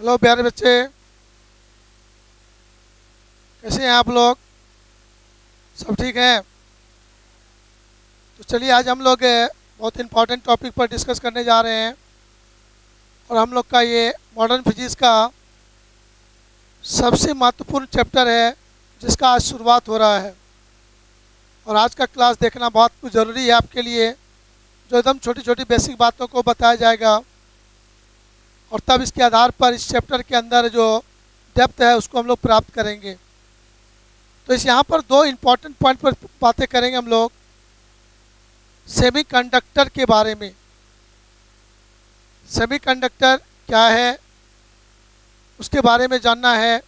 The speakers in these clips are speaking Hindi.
हेलो प्यारे बच्चे, कैसे हैं आप लोग? सब ठीक हैं? तो चलिए आज हम लोग बहुत इम्पोर्टेंट टॉपिक पर डिस्कस करने जा रहे हैं। और हम लोग का ये मॉडर्न फिजिक्स का सबसे महत्वपूर्ण चैप्टर है जिसका आज शुरुआत हो रहा है। और आज का क्लास देखना बहुत ज़रूरी है आपके लिए, जो एकदम छोटी छोटी बेसिक बातों को बताया जाएगा और तब इसके आधार पर इस चैप्टर के अंदर जो डेप्थ है उसको हम लोग प्राप्त करेंगे। तो इस यहाँ पर दो इम्पॉर्टेंट पॉइंट पर बातें करेंगे हम लोग। सेमीकंडक्टर के बारे में, सेमीकंडक्टर क्या है उसके बारे में जानना है,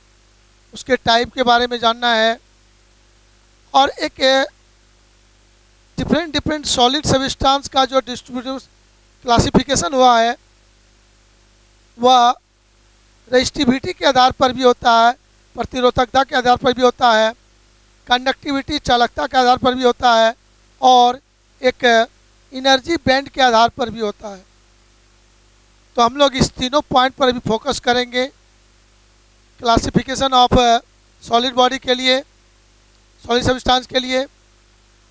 उसके टाइप के बारे में जानना है, और एक डिफरेंट सॉलिड सब्सटेंस का जो डिस्ट्रीब्यूटिव क्लासिफिकेशन हुआ है वह रेजिस्टिविटी के आधार पर भी होता है, प्रतिरोधकता के आधार पर भी होता है, कंडक्टिविटी चालकता के आधार पर भी होता है, और एक एनर्जी बैंड के आधार पर भी होता है। तो हम लोग इस तीनों पॉइंट पर भी फोकस करेंगे, क्लासिफिकेशन ऑफ सॉलिड बॉडी के लिए, सॉलिड सब्सटेंस के लिए,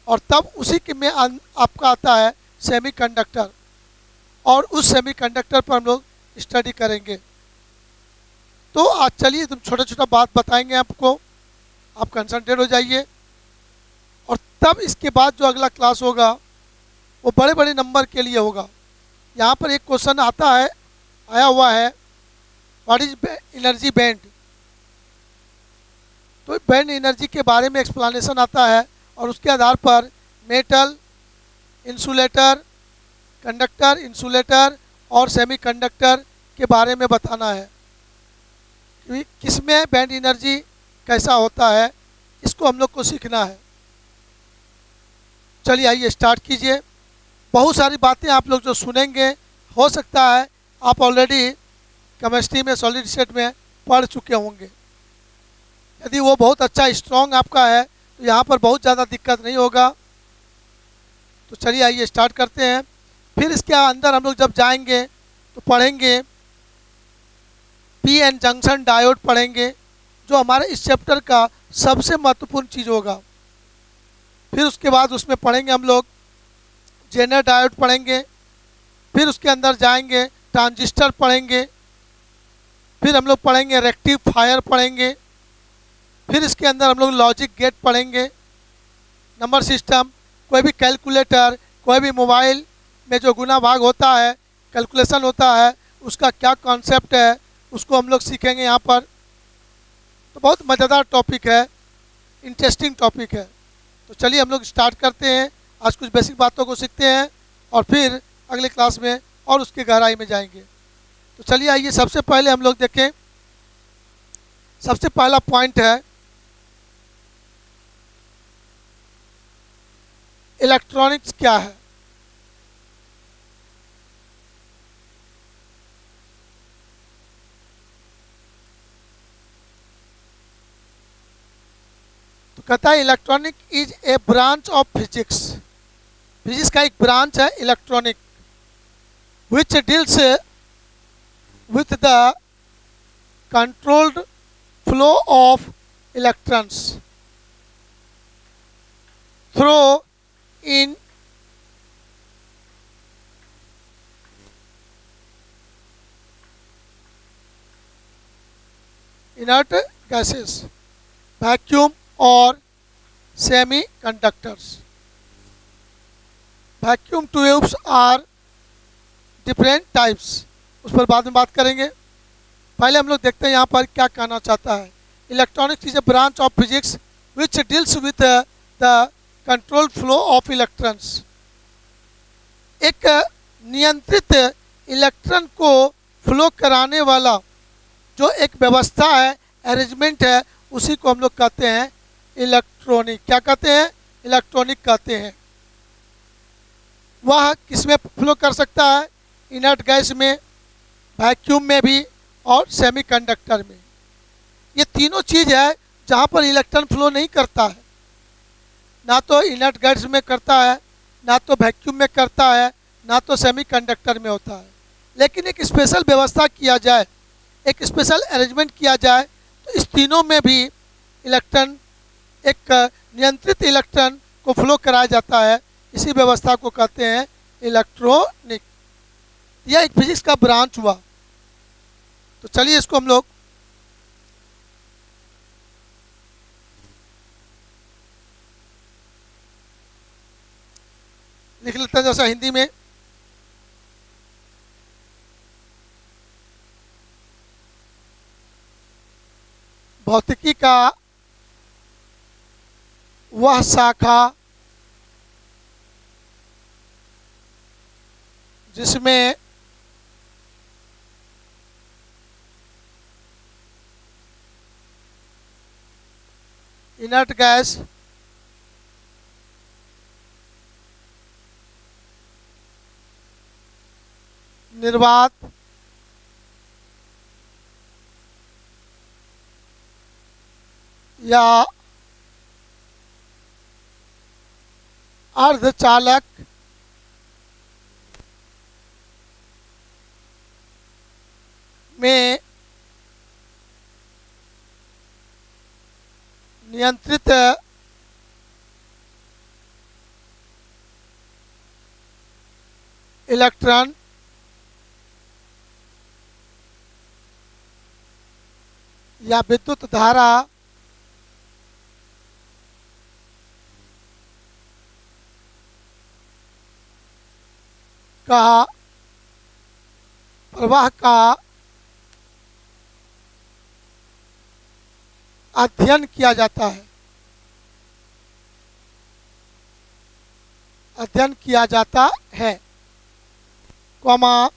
और तब उसी के में आपका आता है सेमीकंडक्टर, और उस सेमीकंडक्टर पर हम लोग स्टडी करेंगे। तो आज चलिए तुम छोटा छोटा बात बताएंगे आपको, आप कंसंट्रेट हो जाइए। और तब इसके बाद जो अगला क्लास होगा वो बड़े बड़े नंबर के लिए होगा। यहाँ पर एक क्वेश्चन आता है, आया हुआ है, व्हाट इज एनर्जी बैंड। तो बैंड एनर्जी के बारे में एक्सप्लेनेशन आता है और उसके आधार पर मेटल, इंसुलेटर, कंडक्टर, इंसुलेटर और सेमीकंडक्टर के बारे में बताना है कि किसमें बैंड एनर्जी कैसा होता है, इसको हम लोग को सीखना है। चलिए आइए स्टार्ट कीजिए। बहुत सारी बातें आप लोग जो सुनेंगे, हो सकता है आप ऑलरेडी केमिस्ट्री में, सॉलिड स्टेट में पढ़ चुके होंगे। यदि वो बहुत अच्छा स्ट्रॉन्ग आपका है तो यहाँ पर बहुत ज़्यादा दिक्कत नहीं होगा। तो चलिए आइए स्टार्ट करते हैं। फिर इसके अंदर हम लोग जब जाएंगे तो पढ़ेंगे पी एन जंक्शन डायोड पढ़ेंगे, जो हमारे इस चैप्टर का सबसे महत्वपूर्ण चीज़ होगा। फिर उसके बाद उसमें पढ़ेंगे हम लोग जेनर डायोड पढ़ेंगे। फिर उसके अंदर जाएंगे ट्रांजिस्टर पढ़ेंगे। फिर हम लोग पढ़ेंगे रेक्टिफायर पढ़ेंगे। फिर इसके अंदर हम लोग लॉजिक गेट पढ़ेंगे, नंबर सिस्टम, कोई भी कैलकुलेटर, कोई भी मोबाइल में जो गुना भाग होता है, कैलकुलेशन होता है, उसका क्या कॉन्सेप्ट है उसको हम लोग सीखेंगे यहाँ पर। तो बहुत मज़ेदार टॉपिक है, इंटरेस्टिंग टॉपिक है। तो चलिए हम लोग स्टार्ट करते हैं। आज कुछ बेसिक बातों को सीखते हैं और फिर अगले क्लास में और उसके गहराई में जाएंगे। तो चलिए आइए सबसे पहले हम लोग देखें। सबसे पहला पॉइंट है इलेक्ट्रॉनिक्स क्या है। तो कहता है electronic is a branch of physics. Physics का एक ब्रांच है electronic, which deals with the controlled flow of electrons through in inert gases, vacuum और semiconductors. Vacuum tubes are different types, उस पर बाद में बात करेंगे। पहले हम लोग देखते हैं यहाँ पर क्या कहना चाहता है। Electronics is a branch of physics which deals with the control flow of electrons. एक नियंत्रित इलेक्ट्रॉन को फ्लो कराने वाला जो एक व्यवस्था है, अरेंजमेंट है, उसी को हम लोग कहते हैं इलेक्ट्रॉनिक। क्या कहते हैं? इलेक्ट्रॉनिक कहते हैं। वह किसमें फ्लो कर सकता है? इनर्ट गैस में, वैक्यूम में भी और सेमीकंडक्टर में। ये तीनों चीज़ है जहाँ पर इलेक्ट्रॉन फ्लो नहीं करता है। ना तो इनर्ट गैस में करता है, ना तो वैक्यूम में करता है, ना तो सेमीकंडक्टर में होता है। लेकिन एक स्पेशल व्यवस्था किया जाए, एक स्पेशल अरेंजमेंट किया जाए तो इस तीनों में भी इलेक्ट्रॉन, एक नियंत्रित इलेक्ट्रॉन को फ्लो कराया जाता है। इसी व्यवस्था को कहते हैं इलेक्ट्रॉनिक। यह एक फिजिक्स का ब्रांच हुआ। तो चलिए इसको हम लोग लिख लेते हैं जैसा हिंदी में। भौतिकी का वह शाखा जिसमें इनर्ट गैस निर्वात या अर्धचालक में नियंत्रित इलेक्ट्रॉन या विद्युत धारा का प्रवाह का अध्ययन किया जाता है। अध्ययन किया जाता है, कॉमा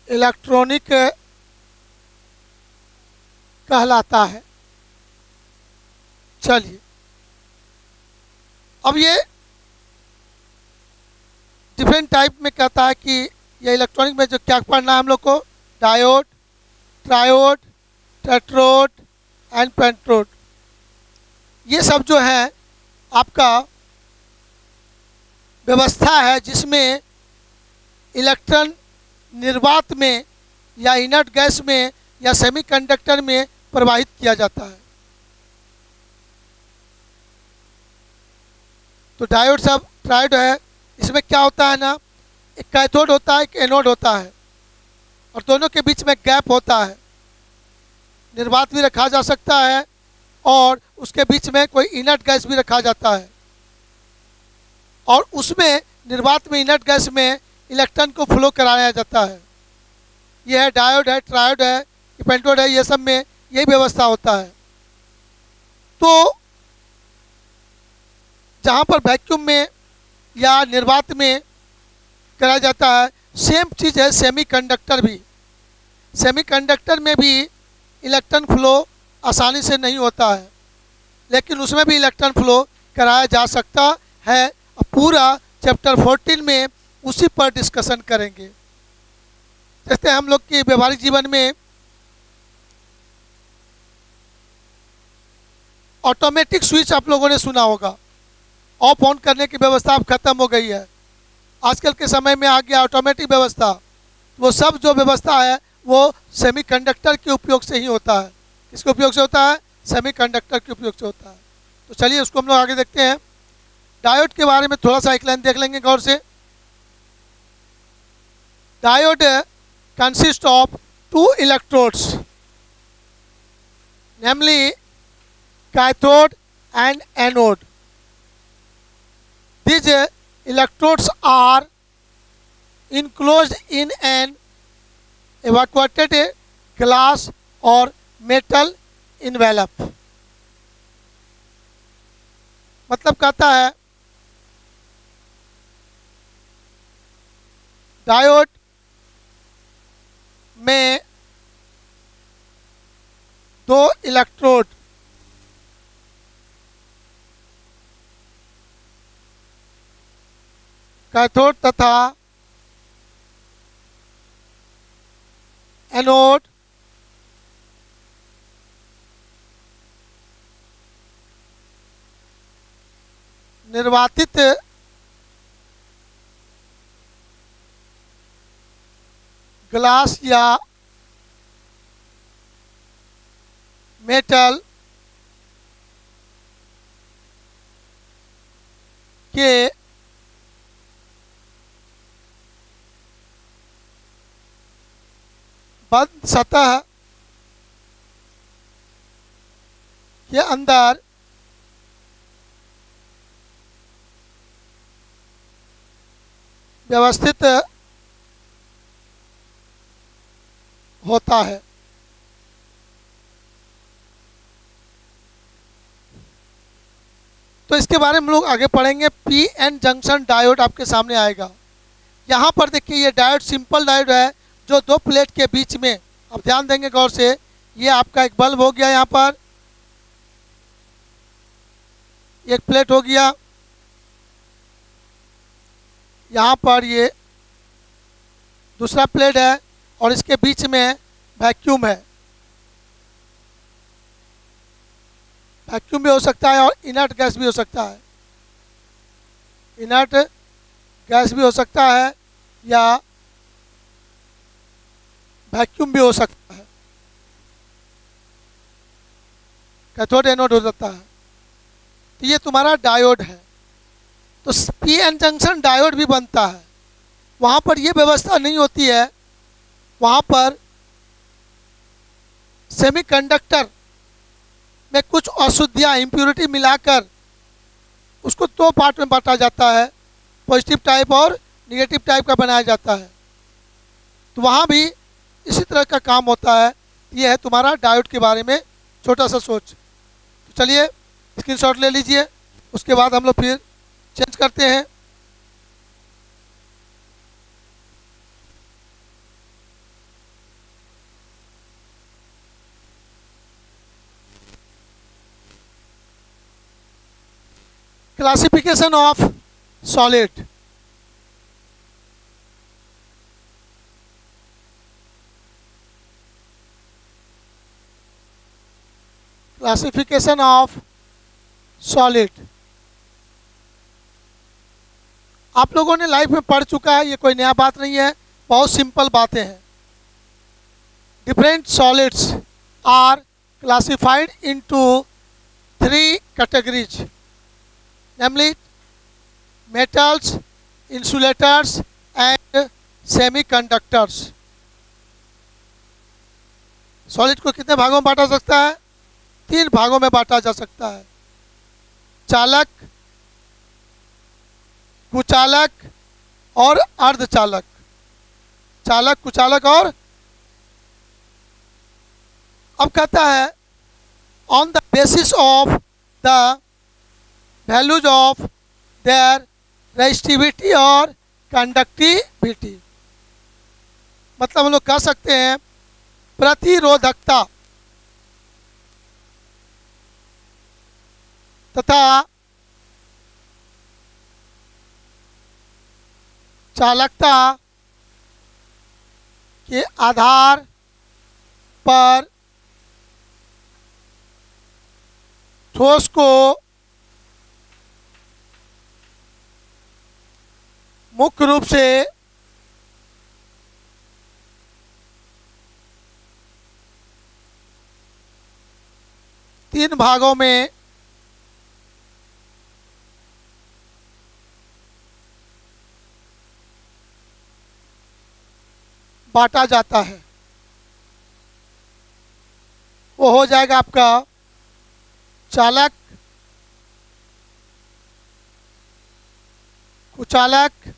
इलेक्ट्रॉनिक कहलाता है। चलिए अब ये डिफरेंट टाइप में कहता है कि ये इलेक्ट्रॉनिक में जो क्या पढ़ना है हम लोग को, डायोड, ट्रायोड, टेट्रोड एंड पेंट्रोड। ये सब जो है आपका व्यवस्था है जिसमें इलेक्ट्रॉन निर्वात में या इनर्ट गैस में या सेमीकंडक्टर में प्रवाहित किया जाता है। तो डायोड सब ट्रायोड है, इसमें क्या होता है ना, एक कैथोड होता है, एक एनोड होता है और दोनों के बीच में गैप होता है। निर्वात भी रखा जा सकता है और उसके बीच में कोई इनर्ट गैस भी रखा जाता है और उसमें निर्वात में इनर्ट गैस में इलेक्ट्रॉन को फ्लो कराया जाता है। यह है डायोड है, ट्रायोड है, पेंटोड है, ये सब में यही व्यवस्था होता है। तो जहाँ पर वैक्यूम में या निर्वात में कराया जाता है, सेम चीज़ है सेमीकंडक्टर भी। सेमीकंडक्टर में भी इलेक्ट्रॉन फ्लो आसानी से नहीं होता है, लेकिन उसमें भी इलेक्ट्रॉन फ्लो कराया जा सकता है। पूरा चैप्टर 14 में उसी पर डिस्कशन करेंगे। जैसे हम लोग के व्यवहारिक जीवन में ऑटोमेटिक स्विच आप लोगों ने सुना होगा, ऑफ ऑन करने की व्यवस्था अब खत्म हो गई है। आजकल के समय में आ गया ऑटोमेटिक व्यवस्था। वो सब जो व्यवस्था है वो सेमीकंडक्टर के उपयोग से ही होता है। किसके उपयोग से होता है? सेमीकंडक्टर के उपयोग से होता है। तो चलिए उसको हम लोग आगे देखते हैं। डायोड के बारे में थोड़ा सा एक लाइन देख लेंगे गौर से। Diode consist of two electrodes, namely cathode and anode. These electrodes are enclosed in an evacuated glass or metal envelope. मतलब कहता है डायोड में दो इलेक्ट्रोड कैथोड तथा एनोड निर्वातित ग्लास या मेटल के बंद सतह के अंदर व्यवस्थित होता है। तो इसके बारे में हम लोग आगे पढ़ेंगे। पी एन जंक्शन डायोड आपके सामने आएगा। यहाँ पर देखिए ये डायोड सिंपल डायोड है जो दो प्लेट के बीच में, आप ध्यान देंगे गौर से, ये आपका एक बल्ब हो गया, यहाँ पर एक प्लेट हो गया, यहाँ पर ये दूसरा प्लेट है और इसके बीच में वैक्यूम है। वैक्यूम भी हो सकता है और इनर्ट गैस भी हो सकता है। इनर्ट गैस भी हो सकता है या वैक्यूम भी हो सकता है। कैथोड एनोड हो सकता है। तो ये तुम्हारा डायोड है। तो पी एन जंक्शन डायोड भी बनता है। वहाँ पर ये व्यवस्था नहीं होती है। वहाँ पर सेमीकंडक्टर में कुछ अशुद्धियाँ, इम्प्योरिटी मिलाकर उसको दो पार्ट में बांटा जाता है, पॉजिटिव टाइप और निगेटिव टाइप का बनाया जाता है। तो वहाँ भी इसी तरह का काम होता है। ये है तुम्हारा डायोड के बारे में छोटा सा सोच। तो चलिए स्क्रीनशॉट ले लीजिए, उसके बाद हम लोग फिर चेंज करते हैं। Classification of solid. Classification of solid आप लोगों ने लाइफ में पढ़ चुका है, ये कोई नया बात नहीं है, बहुत सिंपल बातें हैं। Different solids are classified into 3 categories, namely metals, insulators and semiconductors। Solid को कितने भागों में बांटा सकता है? 3 भागों में बांटा जा सकता है। चालक, कुचालक और अर्धचालक। चालक, कुचालक और, अब कहता है on the basis of the values of their resistivity और कंडक्टिविटी। मतलब हम लोग कह सकते हैं प्रतिरोधकता तथा चालकता के आधार पर ठोस को मुख्य रूप से तीन भागों में बांटा जाता है। वो हो जाएगा आपका चालक, कुचालक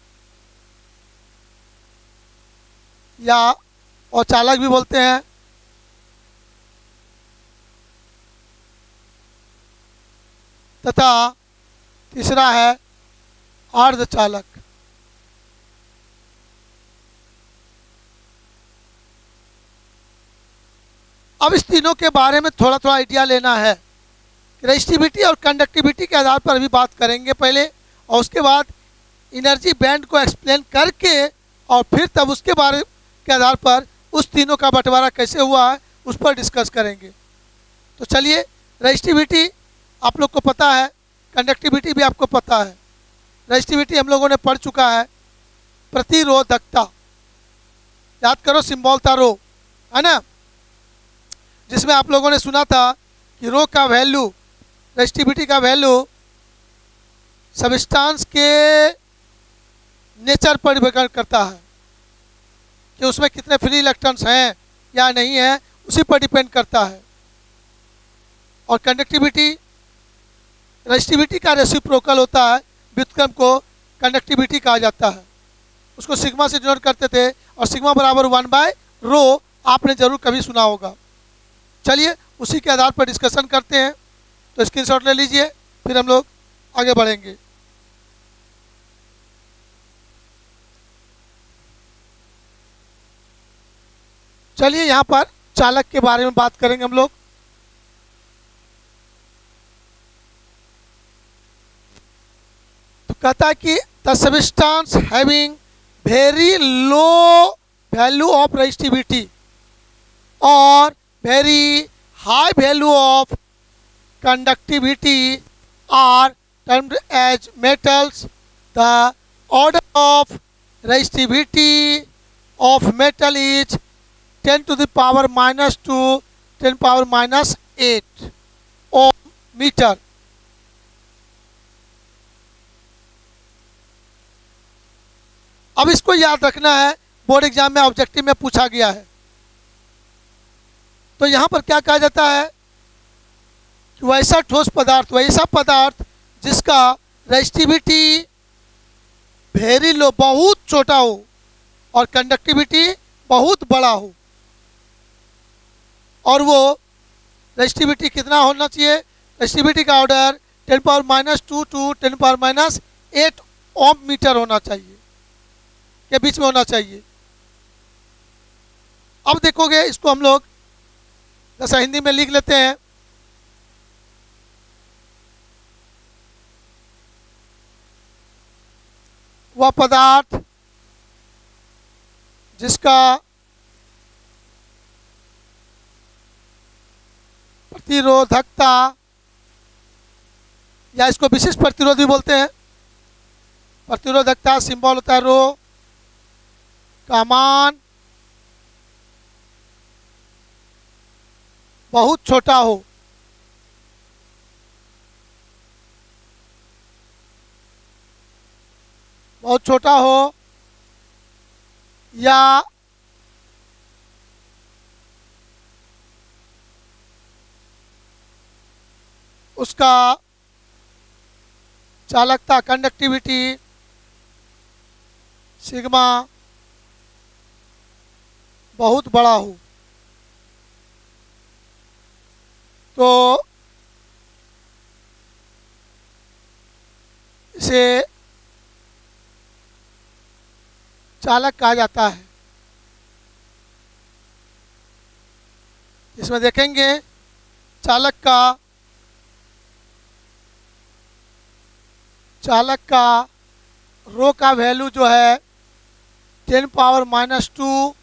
या और चालक भी बोलते हैं, तथा तीसरा है अर्धचालक। अब इस तीनों के बारे में थोड़ा थोड़ा आइडिया लेना है। रेजिस्टिविटी और कंडक्टिविटी के आधार पर भी बात करेंगे पहले, और उसके बाद एनर्जी बैंड को एक्सप्लेन करके और फिर तब उसके बारे के आधार पर उस तीनों का बंटवारा कैसे हुआ है उस पर डिस्कस करेंगे। तो चलिए, रेजिस्टिविटी आप लोग को पता है, कंडक्टिविटी भी आपको पता है। रेजिस्टिविटी हम लोगों ने पढ़ चुका है, प्रतिरोधकता। याद करो सिंबल था रो, है ना, जिसमें आप लोगों ने सुना था कि रो का वैल्यू, रेजिस्टिविटी का वैल्यू सबस्टांस के नेचर पर डिपेंड करता है कि उसमें कितने फ्री इलेक्ट्रॉन्स हैं या नहीं है, उसी पर डिपेंड करता है। और कंडक्टिविटी, रेजिस्टिविटी का रेसिप्रोकल होता है, व्युत्क्रम को कंडक्टिविटी कहा जाता है, उसको सिग्मा से डिनोट करते थे, और सिग्मा बराबर 1/रो आपने जरूर कभी सुना होगा। चलिए उसी के आधार पर डिस्कशन करते हैं, तो स्क्रीनशॉट ले लीजिए, फिर हम लोग आगे बढ़ेंगे। चलिए यहाँ पर चालक के बारे में बात करेंगे हम लोग। तो कहता है कि the substance having very low value of resistivity और very high value of conductivity are termed as metals. The order of resistivity of metal is 10 to the power minus 2, 10 power minus 8 ohm meter. अब इसको याद रखना है, बोर्ड एग्जाम में ऑब्जेक्टिव में पूछा गया है। तो यहाँ पर क्या कहा जाता है कि वैसा ठोस पदार्थ, वैसा पदार्थ जिसका रेजिस्टिविटी वेरी लो, बहुत छोटा हो, और कंडक्टिविटी बहुत बड़ा हो। और वो रेजिस्टिविटी कितना होना चाहिए, रेजिस्टिविटी का order 10 power minus 2 to 10 power minus 8 ohm metre होना चाहिए, के बीच में होना चाहिए। अब देखोगे इसको हम लोग जैसा हिंदी में लिख लेते हैं। वह पदार्थ जिसका प्रतिरोधकता, या इसको विशिष्ट प्रतिरोध भी बोलते हैं, प्रतिरोधकता सिंबल होता है रो का मान बहुत छोटा हो, बहुत छोटा हो, या उसका चालकता, कंडक्टिविटी सिग्मा बहुत बड़ा हो। तो इसे चालक कहा जाता है। इसमें देखेंगे चालक का रो का वैल्यू जो है 10 पावर माइनस 2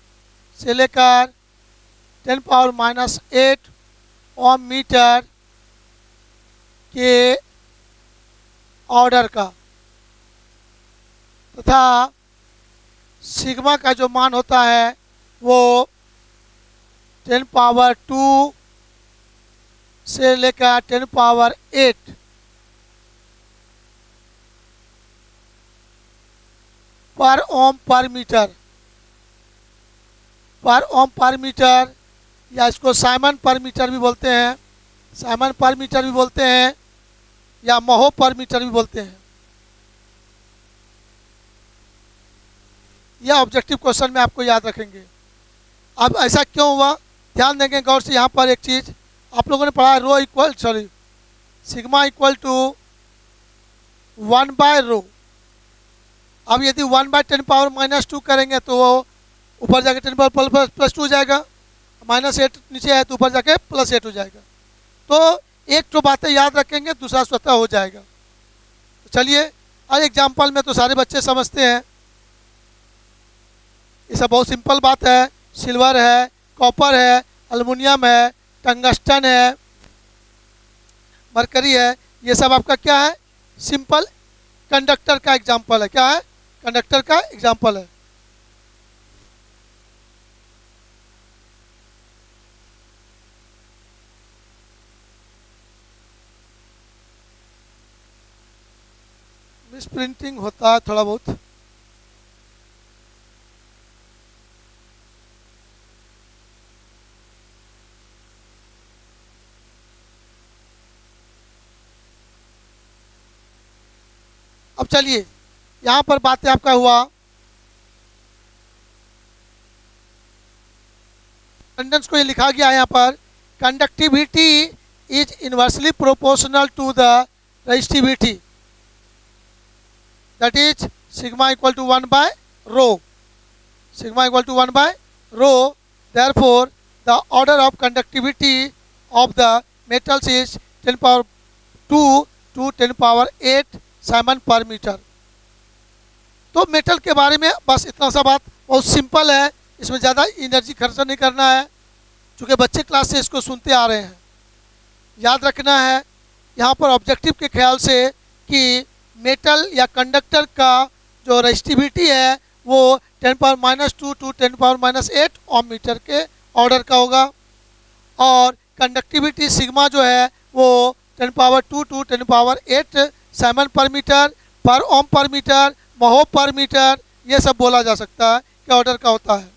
से लेकर 10 पावर माइनस 8 ओम मीटर के ऑर्डर का, तथा सिग्मा का जो मान होता है वो 10 पावर 2 से लेकर 10 पावर 8 पर ओम पर मीटर, या इसको साइमन पर मीटर भी बोलते हैं, साइमन पर मीटर भी बोलते हैं, या महो पर मीटर भी बोलते हैं। यह ऑब्जेक्टिव क्वेश्चन में आपको याद रखेंगे। अब ऐसा क्यों हुआ, ध्यान देंगे गौर से। यहाँ पर एक चीज़ आप लोगों ने पढ़ा, rho equal sigma equal to 1/रो। अब यदि 1/10 पावर माइनस 2 करेंगे तो वो ऊपर जाके 10 पावर प्लस 2 हो जाएगा, माइनस 8 नीचे है तो ऊपर जाके प्लस 8 हो जाएगा। तो एक तो बातें याद रखेंगे, दूसरा स्वतः हो जाएगा। तो चलिए आज एग्जाम्पल में तो सारे बच्चे समझते हैं, ये सब बहुत सिंपल बात है। सिल्वर है, कॉपर है, एल्युमिनियम है, टंगस्टन है, मरकरी है, ये सब आपका क्या है, सिंपल कंडक्टर का एग्जाम्पल है। क्या है, कंडक्टर का एग्जाम्पल है। मिस प्रिंटिंग होता है थोड़ा बहुत। अब चलिए यहाँ पर बातें आपका हुआ कंडक्टेंस को, ये लिखा गया है यहाँ पर conductivity is inversely proportional to the resistivity, that is sigma equal to 1 by rho, sigma equal to 1 by rho. Therefore the order of conductivity of the metals is 10 power 2 to 10 power 8 siemens per metre. तो मेटल के बारे में बस इतना सा बात, बहुत सिंपल है, इसमें ज़्यादा एनर्जी खर्चा नहीं करना है, क्योंकि बच्चे क्लास से इसको सुनते आ रहे हैं। याद रखना है यहाँ पर ऑब्जेक्टिव के ख्याल से कि मेटल या कंडक्टर का जो रेजिस्टिविटी है वो 10 power -2 to 10 power -8 ohm metre के ऑर्डर का होगा, और कंडक्टिविटी सिग्मा जो है वो 10 power 2 to 10 power 8 siemens per metre, per ohm पर मीटर, महो पर मीटर, ये सब बोला जा सकता है कि ऑर्डर का होता है।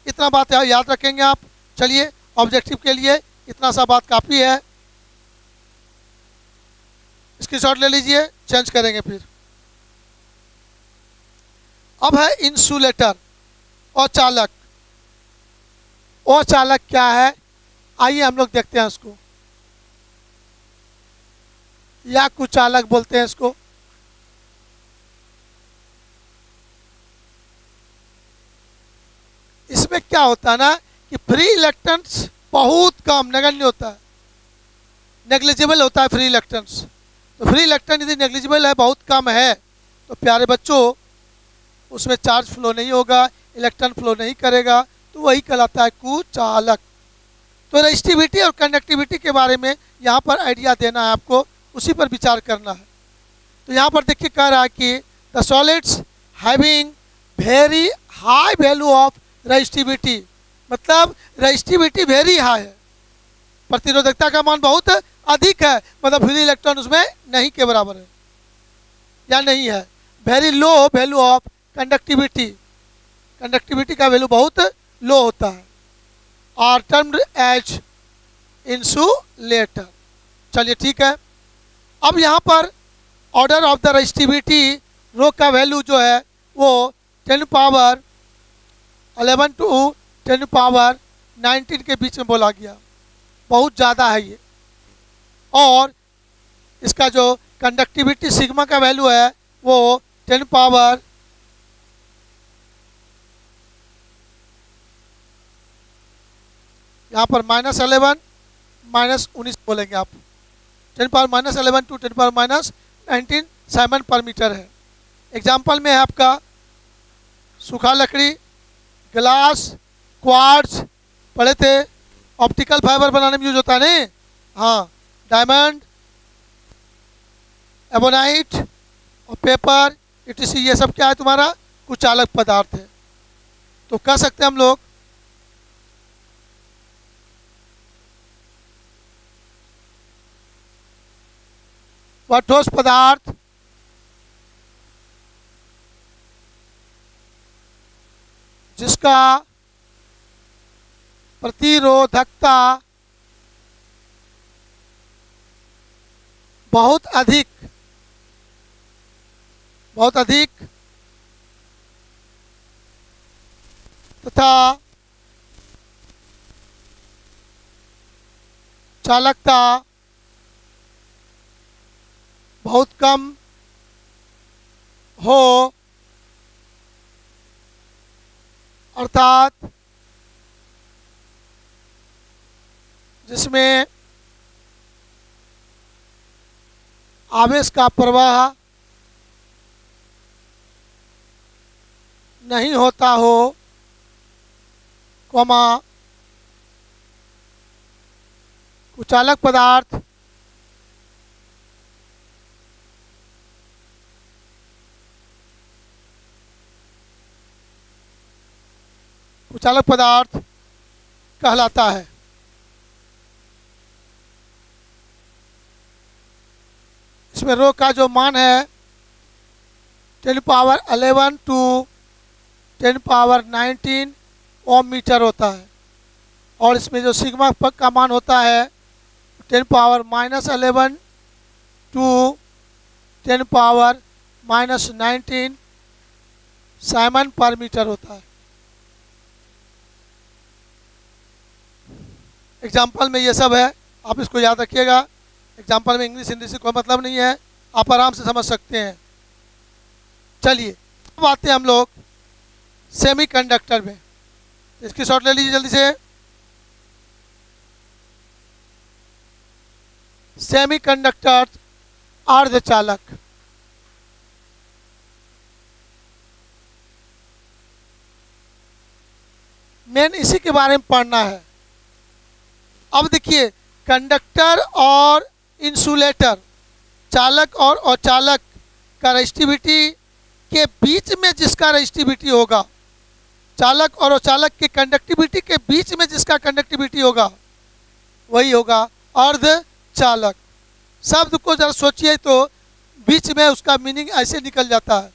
इतना बात याद रखेंगे आप। चलिए ऑब्जेक्टिव के लिए इतना सा बात काफ़ी है, स्क्रीनशॉट ले लीजिए, चेंज करेंगे फिर। अब है इंसुलेटर और चालक। और चालक क्या है, आइए हम लोग देखते हैं उसको, या कुचालक बोलते हैं इसको। इसमें क्या होता है ना कि फ्री इलेक्ट्रॉन्स बहुत कम, नगण्य होता है, नेग्लिजिबल होता है फ्री इलेक्ट्रॉन्स। तो फ्री इलेक्ट्रॉन यदि नेग्लिजिबल है, बहुत कम है, तो प्यारे बच्चों उसमें चार्ज फ्लो नहीं होगा, इलेक्ट्रॉन फ्लो नहीं करेगा, तो वही कहलाता है कुचालक। तो रेजिस्टिविटी और कंडक्टिविटी के बारे में यहाँ पर आइडिया देना है आपको, उसी पर विचार करना है। तो यहाँ पर देखिए कह रहा है कि the solids having very high value of resistivity, मतलब रेजिस्टिविटी वेरी हाई है, प्रतिरोधकता का मान बहुत अधिक है, मतलब फ्री इलेक्ट्रॉन उसमें नहीं के बराबर है या नहीं है। Very low value of conductivity, conductivity का वैल्यू बहुत लो होता है, आर टर्म्ड एज इंसुलेटर। चलिए ठीक है। अब यहाँ पर ऑर्डर ऑफ द रेजिस्टिविटी रो का वैल्यू जो है वो 10 पावर 11 to 10 पावर 19 के बीच में बोला गया, बहुत ज़्यादा है ये। और इसका जो कंडक्टिविटी सिग्मा का वैल्यू है वो 10 पावर यहाँ पर -11 -19 बोलेंगे आप, 10 power -11 to 10 power -19 Simon per metre है। एग्जाम्पल में है आपका सूखा लकड़ी, ग्लास, क्वार्ट्ज पढ़े थे, ऑप्टिकल फाइबर बनाने में यूज होता है नहीं, हाँ, डायमंड, एबोनाइट और पेपर etc, ये सब क्या है तुम्हारा कुचालक पदार्थ है। तो कह सकते हैं हम लोग वह ठोस पदार्थ जिसका प्रतिरोधकता बहुत अधिक तथा चालकता बहुत कम हो, अर्थात जिसमें आवेश का प्रवाह नहीं होता हो, कोमा कुचालक पदार्थ कुचालक पदार्थ कहलाता है। इसमें रो का जो मान है 10 power 11 to 10 power 19 ohm metre होता है। और इसमें जो सिग्मा का मान होता है 10 power -11 to 10 power -19 Simon per metre होता है। एग्जाम्पल में ये सब है, आप इसको याद रखिएगा। एग्जाम्पल में इंग्लिश हिंदी से कोई मतलब नहीं है, आप आराम से समझ सकते हैं। चलिए अब आते हैं हम लोग सेमीकंडक्टर में। इसकी शॉट ले लीजिए जल्दी से। सेमीकंडक्टर अर्धचालक। मेन इसी के बारे में पढ़ना है। अब देखिए, कंडक्टर और इंसुलेटर, चालक और अचालक का रेजिस्टिविटी के बीच में जिसका रेजिस्टिविटी होगा, चालक और अचालक के कंडक्टिविटी के बीच में जिसका कंडक्टिविटी होगा, वही होगा अर्धचालक। शब्द को जरा सोचिए तो बीच में उसका मीनिंग ऐसे निकल जाता है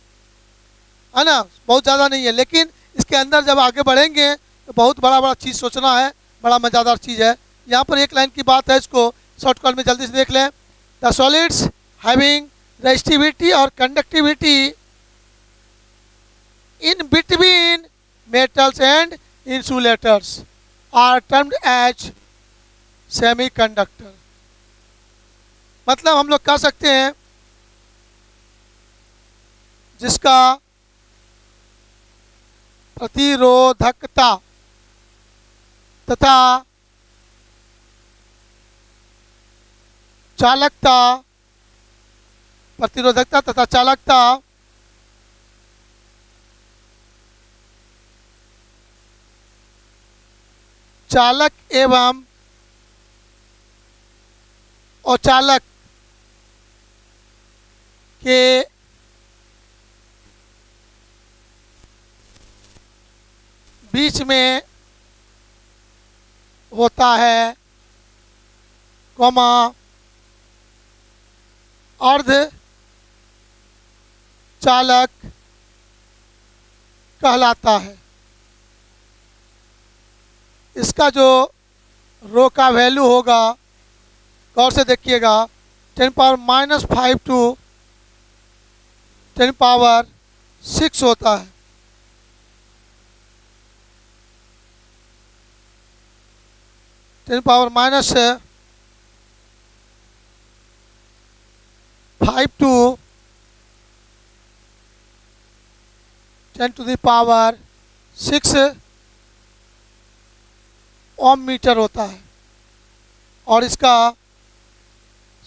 ना, बहुत ज़्यादा नहीं है। लेकिन इसके अंदर जब आगे बढ़ेंगे तो बहुत बड़ा बड़ा चीज़ सोचना है, बड़ा मज़ेदार चीज़ है। यहाँ पर एक लाइन की बात है, इसको शॉर्टकट में जल्दी से देख लें। द सॉलिड्स हैविंग रेजिस्टिविटी और conductivity in between metals and insulators are termed as semiconductor. मतलब हम लोग कह सकते हैं जिसका प्रतिरोधकता तथा चालकता, प्रतिरोधकता तथा चालकता चालक एवं अचालक के बीच में होता है, अर्ध चालक कहलाता है। इसका जो रो का वैल्यू होगा, गौर से देखिएगा, 10 पावर -5 टू 10 पावर 6 होता है। Ten power -5 to 10 to the power 6 ohm metre होता है। और इसका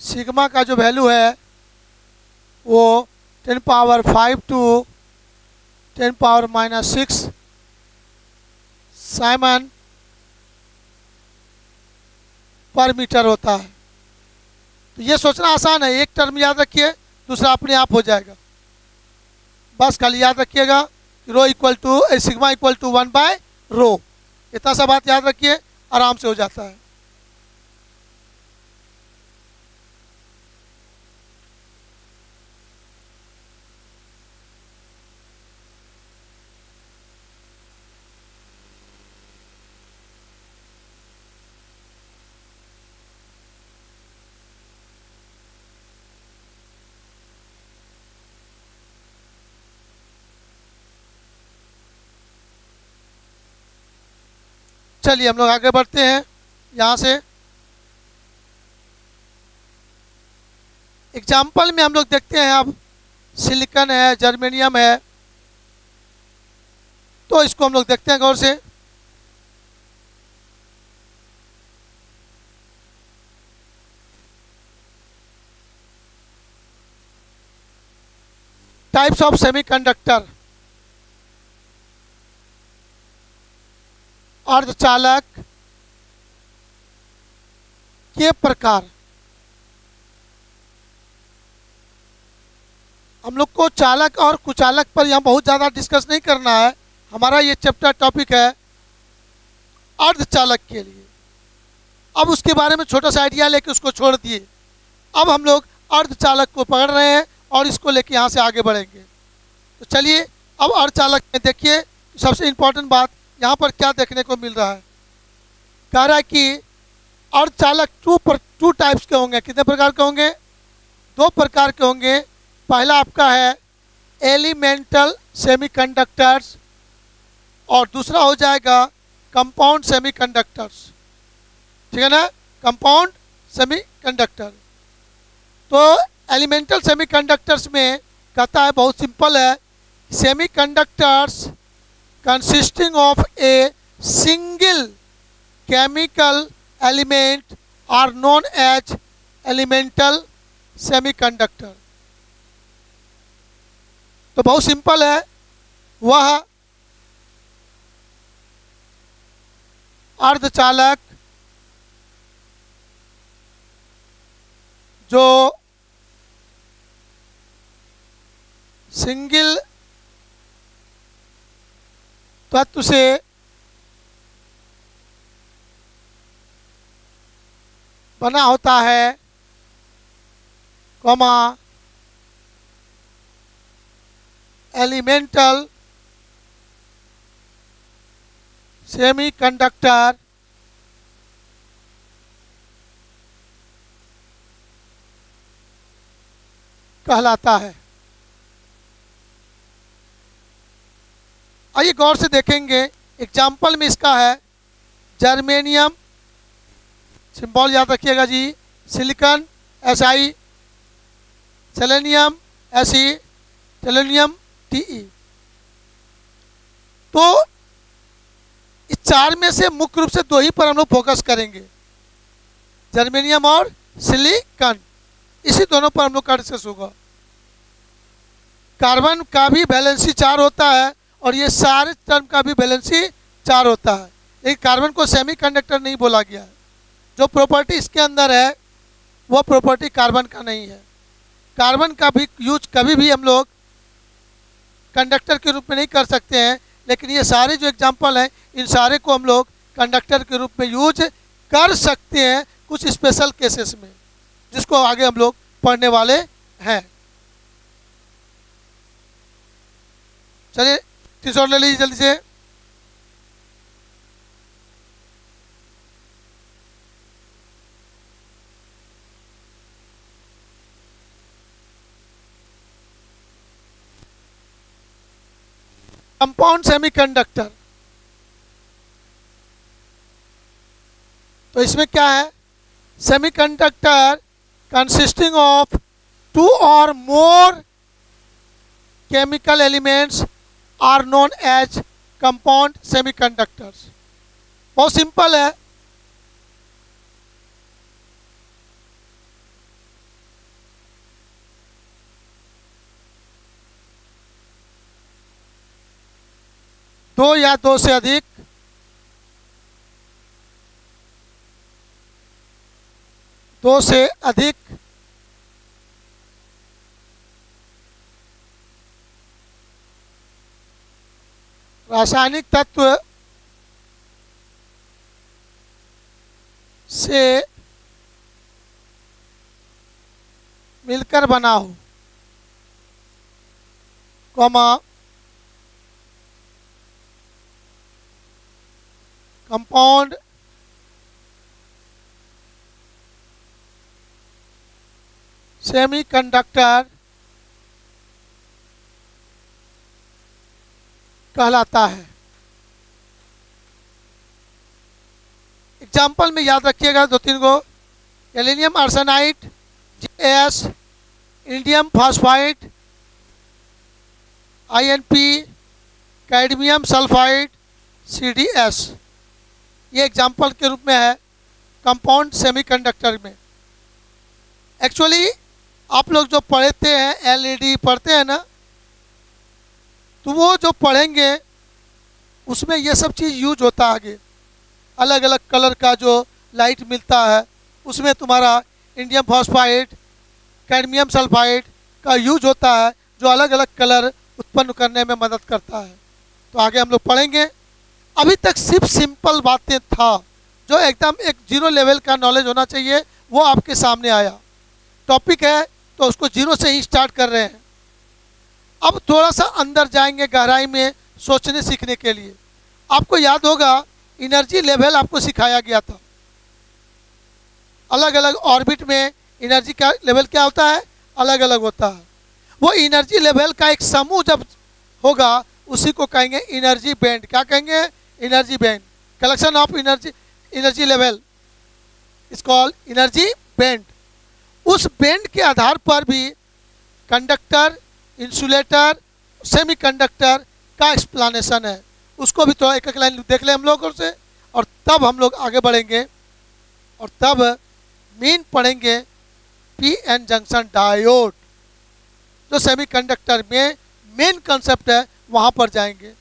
सिग्मा का जो वैल्यू है वो 10 power 5 to 10 power -6 Simon per metre होता है। तो ये सोचना आसान है, एक टर्म याद रखिए, दूसरा अपने आप हो जाएगा। बस खाली याद रखिएगा कि rho equal to sigma equal to 1/रो। इतना सा बात याद रखिए, आराम से हो जाता है। चलिए हम लोग आगे बढ़ते हैं। यहाँ से एग्जाम्पल में हम लोग देखते हैं, अब सिलिकॉन है, जर्मेनियम है, तो इसको हम लोग देखते हैं गौर से। टाइप्स ऑफ सेमीकंडक्टर, अर्धचालक के प्रकार। हम लोग को चालक और कुचालक पर यहाँ बहुत ज़्यादा डिस्कस नहीं करना है, हमारा ये चैप्टर टॉपिक है अर्धचालक के लिए। अब उसके बारे में छोटा सा आइडिया लेके उसको छोड़ दिए। अब हम लोग अर्धचालक को पकड़ रहे हैं और इसको लेके यहाँ से आगे बढ़ेंगे। तो चलिए अब अर्धचालक में देखिए सबसे इम्पोर्टेंट बात यहाँ पर क्या देखने को मिल रहा है। कह रहा है कि अर्धचालक टू टाइप्स के होंगे। कितने प्रकार के होंगे? दो प्रकार के होंगे। पहला आपका है एलिमेंटल सेमीकंडक्टर्स और दूसरा हो जाएगा कंपाउंड सेमीकंडक्टर्स। ठीक है ना, कंपाउंड सेमीकंडक्टर। तो एलिमेंटल सेमीकंडक्टर्स में कहता है बहुत सिंपल है, semiconductors consisting of a single chemical element are known as elemental semiconductor. तो बहुत सिंपल है, वह अर्धचालक जो सिंगल तत्व से बना होता है, कॉमा एलिमेंटल सेमीकंडक्टर कहलाता है। आइए गौर से देखेंगे, एग्जाम्पल में इसका है जर्मेनियम, सिंबल याद रखिएगा जी, silicon Si, selenium Se, tellurium Te। तो इस चार में से मुख्य रूप से दो ही पर हम लोग फोकस करेंगे, जर्मेनियम और सिलिकॉन। इसी दोनों पर हम लोग का डिस्कस होगा। कार्बन का भी वैलेंसी 4 होता है और ये सारे टर्म का भी वैलेंसी 4 होता है, लेकिन कार्बन को सेमीकंडक्टर नहीं बोला गया है। जो प्रॉपर्टी इसके अंदर है वो प्रॉपर्टी कार्बन का नहीं है। कार्बन का भी यूज कभी भी हम लोग कंडक्टर के रूप में नहीं कर सकते हैं, लेकिन ये सारे जो एग्जांपल हैं इन सारे को हम लोग कंडक्टर के रूप में यूज कर सकते हैं कुछ स्पेशल केसेस में, जिसको आगे हम लोग पढ़ने वाले हैं। चलिए तीसरा ले लीजिए जल्दी से। कंपाउंड सेमीकंडक्टर, तो इसमें क्या है, semiconductor consisting of 2 or more chemical elements are known as compound semiconductors। बहुत सिंपल है, दो या दो से अधिक रासायनिक तत्व से मिलकर बना हो, कॉमा कंपाउंड सेमीकंडक्टर कहलाता है। एग्जाम्पल में याद रखिएगा 2-3 गो, gallium arsenide Gas, indium phosphide InP, cadmium sulphide CdS। ये एग्जाम्पल के रूप में है कंपाउंड सेमीकंडक्टर में। एक्चुअली आप लोग जो पढ़ते हैं LED पढ़ते हैं ना, तो वो जो पढ़ेंगे उसमें ये सब चीज़ यूज होता है। आगे अलग अलग कलर का जो लाइट मिलता है उसमें तुम्हारा इंडियम फॉस्फाइड, कैडमियम सल्फाइड का यूज होता है, जो अलग अलग कलर उत्पन्न करने में मदद करता है। तो आगे हम लोग पढ़ेंगे। अभी तक सिर्फ सिंपल बातें था, जो एकदम एक 0 लेवल का नॉलेज होना चाहिए वो आपके सामने आया। टॉपिक है तो उसको 0 से ही स्टार्ट कर रहे हैं। अब थोड़ा सा अंदर जाएंगे गहराई में सोचने सीखने के लिए। आपको याद होगा एनर्जी लेवल आपको सिखाया गया था। अलग अलग ऑर्बिट में एनर्जी का लेवल क्या होता है, अलग अलग होता है। वो एनर्जी लेवल का एक समूह जब होगा उसी को कहेंगे एनर्जी बैंड। क्या कहेंगे, energy band. Collection of energy level is called energy band. उस बैंड के आधार पर भी कंडक्टर, इंसुलेटर, सेमीकंडक्टर का एक्सप्लेनेशन है। उसको भी थोड़ा एक एक लाइन देख लें हम लोगों से, और तब हम लोग आगे बढ़ेंगे और तब मेन पढ़ेंगे पी एन जंक्शन डायोड। जो सेमीकंडक्टर में मेन कंसेप्ट है वहाँ पर जाएंगे।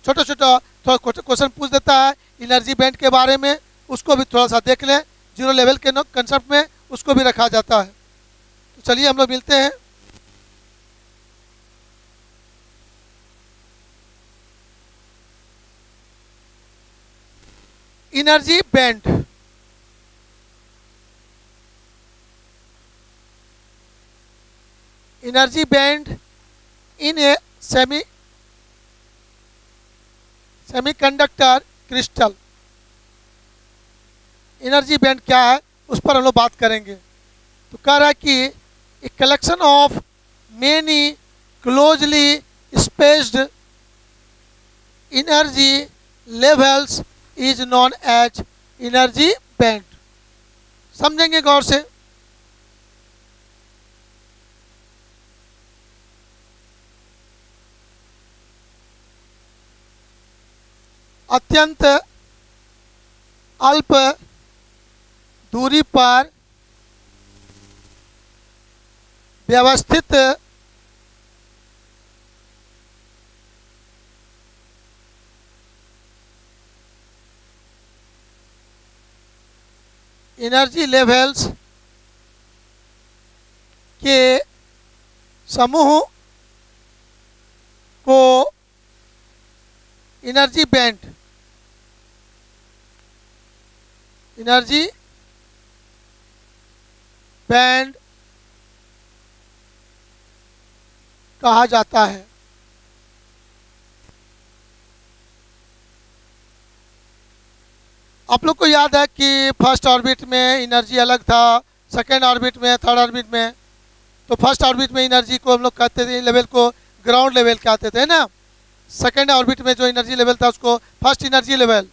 छोटा छोटा थोड़ा क्वेश्चन पूछ देता है एनर्जी बैंड के बारे में, उसको भी थोड़ा सा देख लें। जीरो लेवल के कंसेप्ट में उसको भी रखा जाता है। तो चलिए हम लोग मिलते हैं। एनर्जी बैंड, एनर्जी बैंड इन ए सेमीकंडक्टर क्रिस्टल। एनर्जी बैंड क्या है उस पर हम लोग बात करेंगे। तो कह रहा है कि a collection of many closely spaced energy levels is known as energy band. समझेंगे गौर से। अत्यंत अल्प दूरी पर व्यवस्थित एनर्जी लेवल्स के समूह को एनर्जी बैंड, एनर्जी बैंड कहा जाता है। आप लोग को याद है कि फर्स्ट ऑर्बिट में एनर्जी अलग था, सेकेंड ऑर्बिट में, थर्ड ऑर्बिट में। तो फर्स्ट ऑर्बिट में एनर्जी को हम लोग कहते थे, लेवल को ग्राउंड लेवल कहते थे ना। सेकेंड ऑर्बिट में जो एनर्जी लेवल था उसको फर्स्ट एनर्जी लेवल,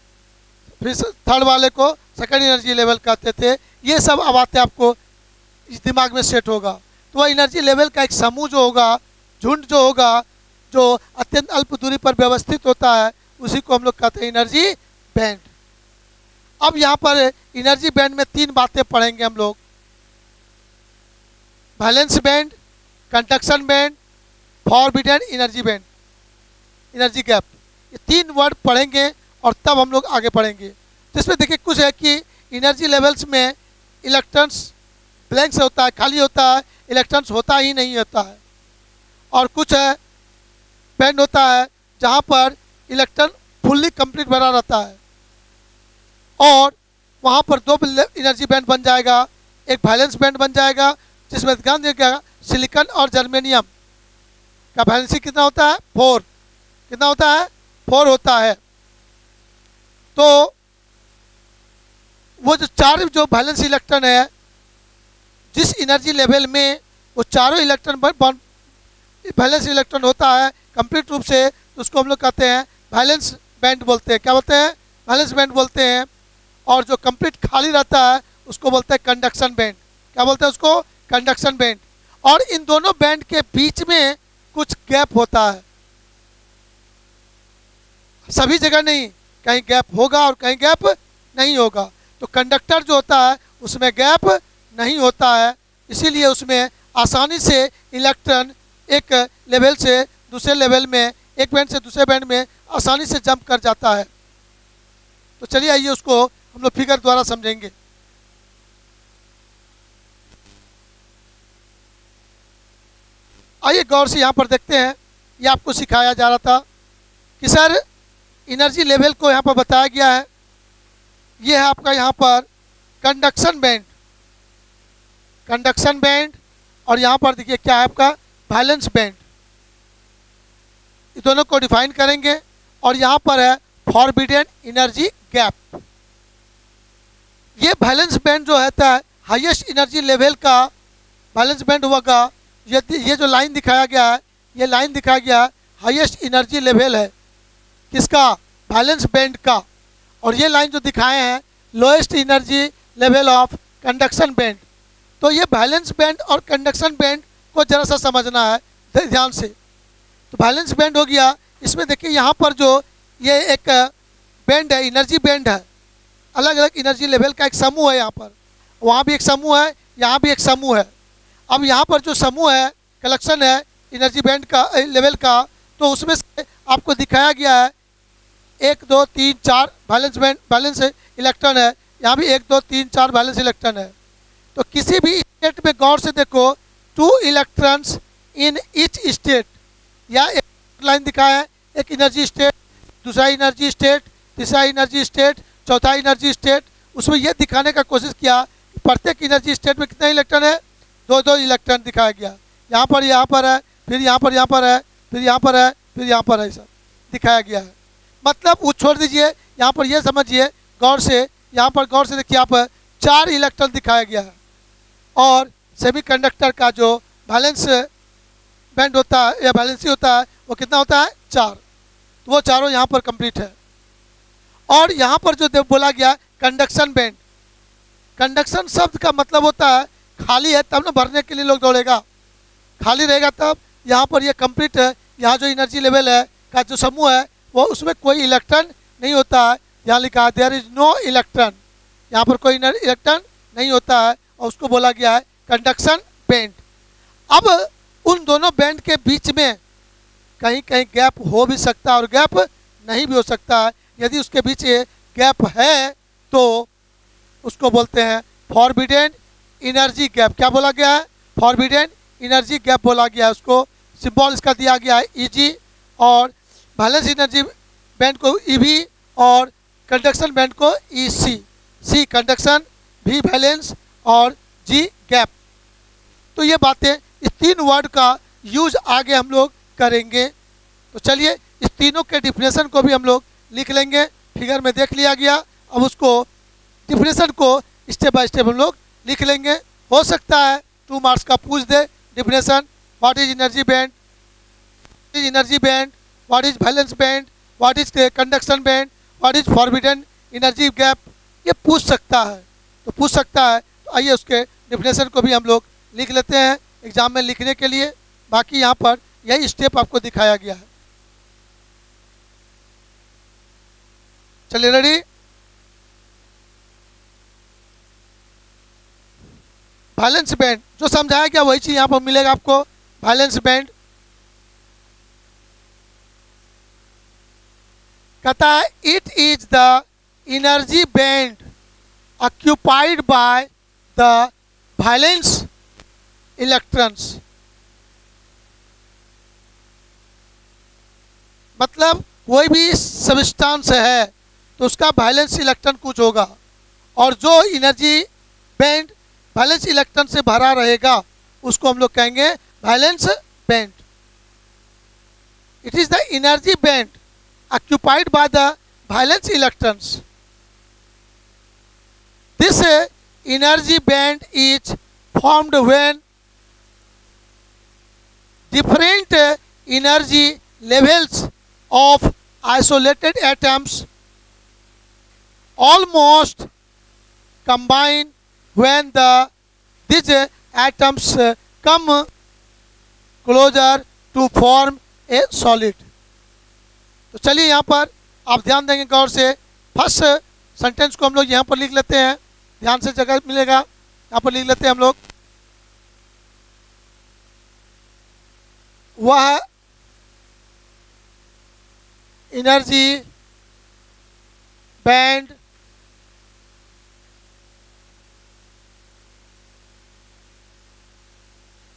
फिर थर्ड वाले को सेकेंड एनर्जी लेवल कहते थे। ये सब बातें आपको इस दिमाग में सेट होगा। तो वह एनर्जी लेवल का एक समूह जो होगा, झुंड जो होगा, जो अत्यंत अल्प दूरी पर व्यवस्थित होता है, उसी को हम लोग कहते हैं एनर्जी बैंड। अब यहाँ पर एनर्जी बैंड में तीन बातें पढ़ेंगे हम लोग। Balance band, conduction band, forbidden energy band, energy gap. ये तीन वर्ड पढ़ेंगे और तब हम लोग आगे बढ़ेंगे। जिसमें देखिए कुछ है कि एनर्जी लेवल्स में इलेक्ट्रॉन्स ब्लैंक से होता है, खाली होता है, इलेक्ट्रॉन्स होता ही नहीं होता है। और कुछ है बैंड होता है जहाँ पर इलेक्ट्रॉन फुल्ली कंप्लीट भरा रहता है, और वहाँ पर दो एनर्जी बैंड बन जाएगा। एक बैलेंस बैंड बन जाएगा जिसमें ध्यान देगा सिलिकॉन और जर्मेनियम का बैलेंसी कितना होता है, 4। कितना होता है, 4 होता है। तो वो जो चार जो बैलेंस इलेक्ट्रॉन है, जिस एनर्जी लेवल में वो चारों इलेक्ट्रॉन बैलेंस इलेक्ट्रॉन होता है कंप्लीट रूप से, तो उसको हम लोग कहते हैं बैलेंस बैंड बोलते हैं। क्या बोलते हैं, बैलेंस बैंड बोलते हैं। और जो कंप्लीट खाली रहता है उसको बोलते हैं कंडक्शन बैंड। क्या बोलते हैं उसको, कंडक्शन बैंड। और इन दोनों बैंड के बीच में कुछ गैप होता है, सभी जगह नहीं, कहीं गैप होगा और कहीं गैप नहीं होगा। तो कंडक्टर जो होता है उसमें गैप नहीं होता है, इसीलिए उसमें आसानी से इलेक्ट्रॉन एक लेवल से दूसरे लेवल में, एक बैंड से दूसरे बैंड में आसानी से जंप कर जाता है। तो चलिए आइए उसको हम लोग फिगर द्वारा समझेंगे। आइए गौर से यहाँ पर देखते हैं। ये आपको सिखाया जा रहा था कि सर एनर्जी लेवल को यहाँ पर बताया गया है। ये है आपका यहाँ पर कंडक्शन बैंड, कंडक्शन बैंड। और यहाँ पर देखिए क्या है आपका बैलेंस बैंड। ये दोनों को डिफाइन करेंगे। और यहाँ पर है फॉरबिडन एनर्जी गैप। ये बैलेंस बैंड जो होता है हाईएस्ट एनर्जी लेवल का बैलेंस बैंड होगा। ये जो लाइन दिखाया गया है, ये लाइन दिखाया गया है हाईएस्ट एनर्जी लेवल है किसका, बैलेंस बैंड का। और ये लाइन जो दिखाए हैं lowest energy level of conduction band. तो ये बैलेंस बैंड और कंडक्शन बैंड को जरा सा समझना है ध्यान से। तो बैलेंस बैंड हो गया, इसमें देखिए यहाँ पर जो ये एक बैंड है, एनर्जी बैंड है, अलग अलग एनर्जी लेवल का एक समूह है। यहाँ पर वहाँ भी एक समूह है, यहाँ भी एक समूह है। अब यहाँ पर जो समूह है, कलेक्शन है एनर्जी बैंड का लेवल का, तो उसमें से आपको दिखाया गया है 1 2 3 4 बैलेंस इलेक्ट्रॉन है। यहाँ भी 1 2 3 4 बैलेंस इलेक्ट्रॉन है। तो किसी भी स्टेट में गौर से देखो 2 इलेक्ट्रॉन्स इन ईच स्टेट, या एक लाइन दिखाया है, एक एनर्जी स्टेट, दूसरा एनर्जी स्टेट, तीसरा एनर्जी स्टेट, चौथा एनर्जी स्टेट। उसमें यह दिखाने का कोशिश किया कि प्रत्येक एनर्जी स्टेट में कितने इलेक्ट्रॉन है, 2 2 इलेक्ट्रॉन दिखाया गया। यहाँ पर है, फिर यहाँ पर है, फिर यहाँ पर है, फिर यहाँ पर है, सब दिखाया गया है। मतलब वो छोड़ दीजिए, यहाँ पर ये समझिए गौर से, यहाँ पर गौर से देखिए आप 4 इलेक्ट्रॉन दिखाया गया है। और सेमीकंडक्टर का जो बैलेंस बैंड होता है या बैलेंसी होता है वो कितना होता है, 4। तो वो चारों यहाँ पर कंप्लीट है। और यहाँ पर जो बोला गया कंडक्शन बैंड, कंडक्शन शब्द का मतलब होता है खाली है तब ना भरने के लिए लोग दौड़ेगा, खाली रहेगा तब। यहाँ पर ये कंप्लीट है, यहाँ जो एनर्जी लेवल है का जो समूह है वो उसमें कोई इलेक्ट्रॉन नहीं होता है। यहाँ लिखा है देयर इज नो इलेक्ट्रॉन, यहाँ पर कोई इलेक्ट्रॉन नहीं होता है, और उसको बोला गया है कंडक्शन बैंड। अब उन दोनों बैंड के बीच में कहीं कहीं गैप हो भी सकता है और गैप नहीं भी हो सकता है। यदि उसके बीच गैप है तो उसको बोलते हैं फॉरबिडन एनर्जी गैप। क्या बोला गया है, फॉरबिडन एनर्जी गैप बोला गया है। उसको सिंबल इसका दिया गया है ईजी, और बैलेंस एनर्जी बैंड को ईवी, और कंडक्शन बैंड को ईसी। सी कंडक्शन, भी बैलेंस, और जी गैप। तो ये बातें, इस 3 वर्ड का यूज आगे हम लोग करेंगे। तो चलिए इस तीनों के डिफिनेशन को भी हम लोग लिख लेंगे। फिगर में देख लिया गया, अब उसको डिफिनेशन को स्टेप बाय स्टेप हम लोग लिख लेंगे। हो सकता है 2 मार्क्स का पूछ दे definition, what is energy band, what is valence band, what is conduction band, what is forbidden energy gap, ये पूछ सकता है। तो पूछ सकता है, तो आइए उसके डिफिनेशन को भी हम लोग लिख लेते हैं एग्जाम में लिखने के लिए। बाकी यहाँ पर यही स्टेप आपको दिखाया गया है। चलिए रेडी। बैलेंस बैंड जो समझाया गया वही चीज यहाँ पर मिलेगा आपको। बैलेंस बैंड कहता है it is the energy band occupied by the valence electrons. मतलब कोई भी सब्सटेंस है तो उसका वैलेंस इलेक्ट्रॉन कुछ होगा, और जो एनर्जी बैंड वैलेंस इलेक्ट्रॉन से भरा रहेगा उसको हम लोग कहेंगे valence band. It is the energy band occupied by the valence electrons. This energy band is formed when different energy levels of isolated atoms almost combine when these atoms come closer to form a solid. तो चलिए यहाँ पर आप ध्यान देंगे गौर से। फर्स्ट सेंटेंस को हम लोग यहाँ पर लिख लेते हैं, ध्यान से जगह मिलेगा, यहाँ पर लिख लेते हैं हम लोग। वह एनर्जी बैंड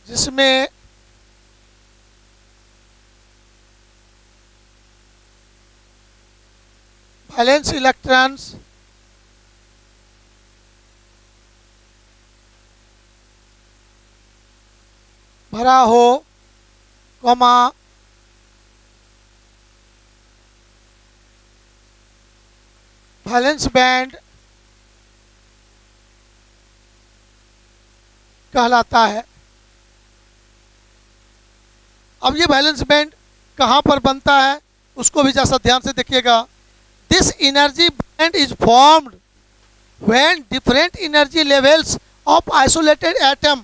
जिसमें वैलेंस इलेक्ट्रॉन्स भरा हो, कॉमा वैलेंस बैंड कहलाता है। अब ये वैलेंस बैंड कहाँ पर बनता है उसको भी जैसा ध्यान से देखिएगा। This energy band is formed when different energy levels of isolated atom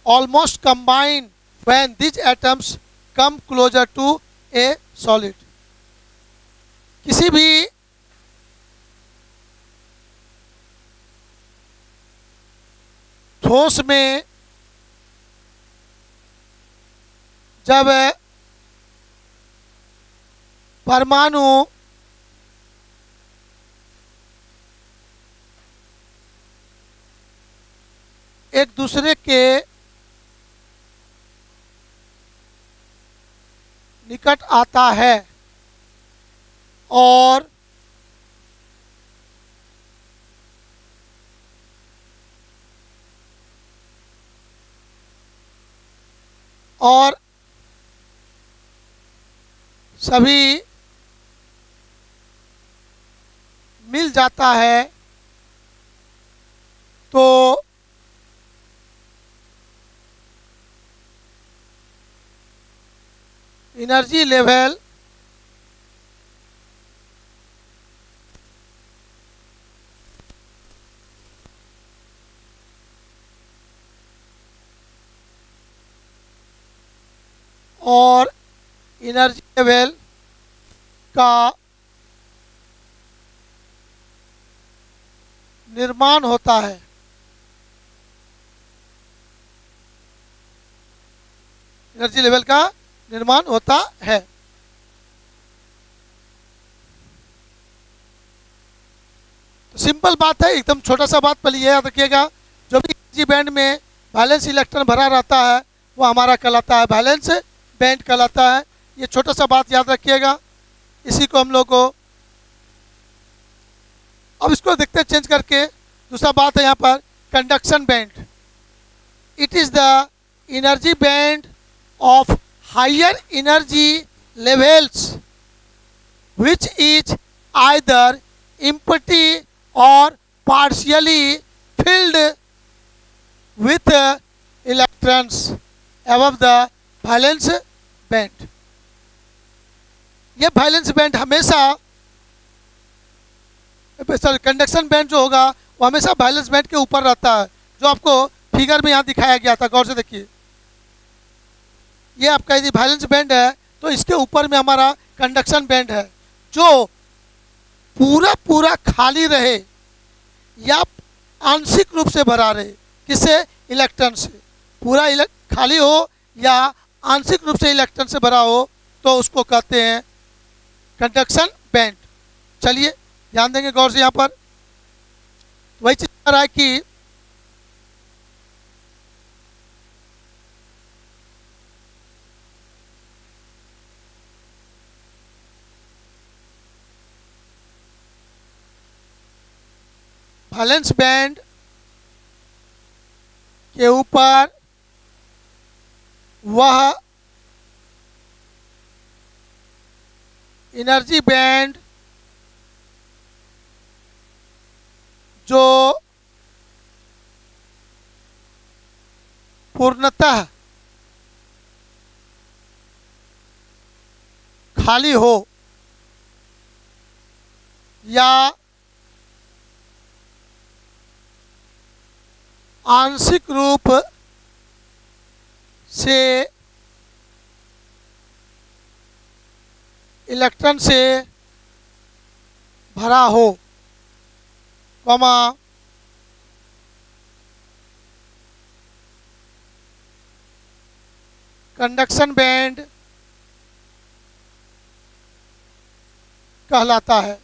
almost combine when these atoms come closer to a solid. किसी भी ठोस में जब परमाणु एक दूसरे के निकट आता है और सभी मिल जाता है तो एनर्जी लेवल और एनर्जी लेवल का निर्माण होता है। एनर्जी लेवल का निर्माण होता है। तो सिंपल बात है, एकदम छोटा सा बात पहले ये याद रखिएगा। जो भी एनर्जी बैंड में वैलेंस इलेक्ट्रॉन भरा रहता है वो हमारा कहलाता है वैलेंस बैंड कहलाता है। ये छोटा सा बात याद रखिएगा। इसी को हम लोग को अब इसको देखते हैं चेंज करके। दूसरा बात है यहाँ पर conduction band. It is the energy band of higher energy levels which is either empty or partially filled with electrons above the valence band। ये वैलेंस बैंड हमेशा, सॉरी कंडक्शन बैंड जो होगा वो हमेशा वैलेंस बैंड के ऊपर रहता है, जो आपको फिगर में यहाँ दिखाया गया था। गौर से देखिए, ये आपका यदि वैलेंस बैंड है तो इसके ऊपर में हमारा कंडक्शन बैंड है, जो पूरा पूरा खाली रहे या आंशिक रूप से भरा रहे। किससे? इलेक्ट्रॉन से। पूरा खाली हो या आंशिक रूप से इलेक्ट्रॉन से भरा हो तो उसको कहते हैं कंडक्शन बैंड। चलिए ध्यान देंगे गौर से। यहाँ पर वही चीज आ रहा है कि वैलेंस बैंड के ऊपर वह एनर्जी बैंड जो पूर्णतः खाली हो या आंशिक रूप से इलेक्ट्रॉन से भरा हो, कॉमा कंडक्शन बैंड कहलाता है।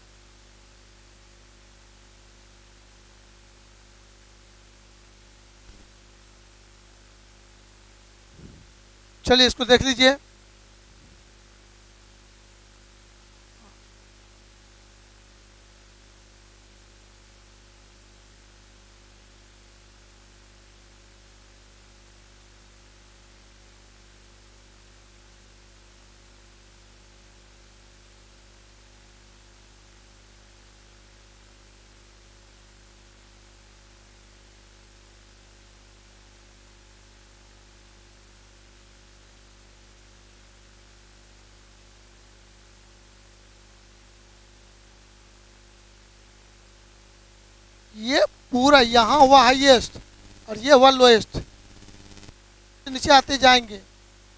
चलिए इसको देख लीजिए। पूरा यहाँ हुआ हाईएस्ट और ये हुआ लोएस्ट, नीचे आते जाएंगे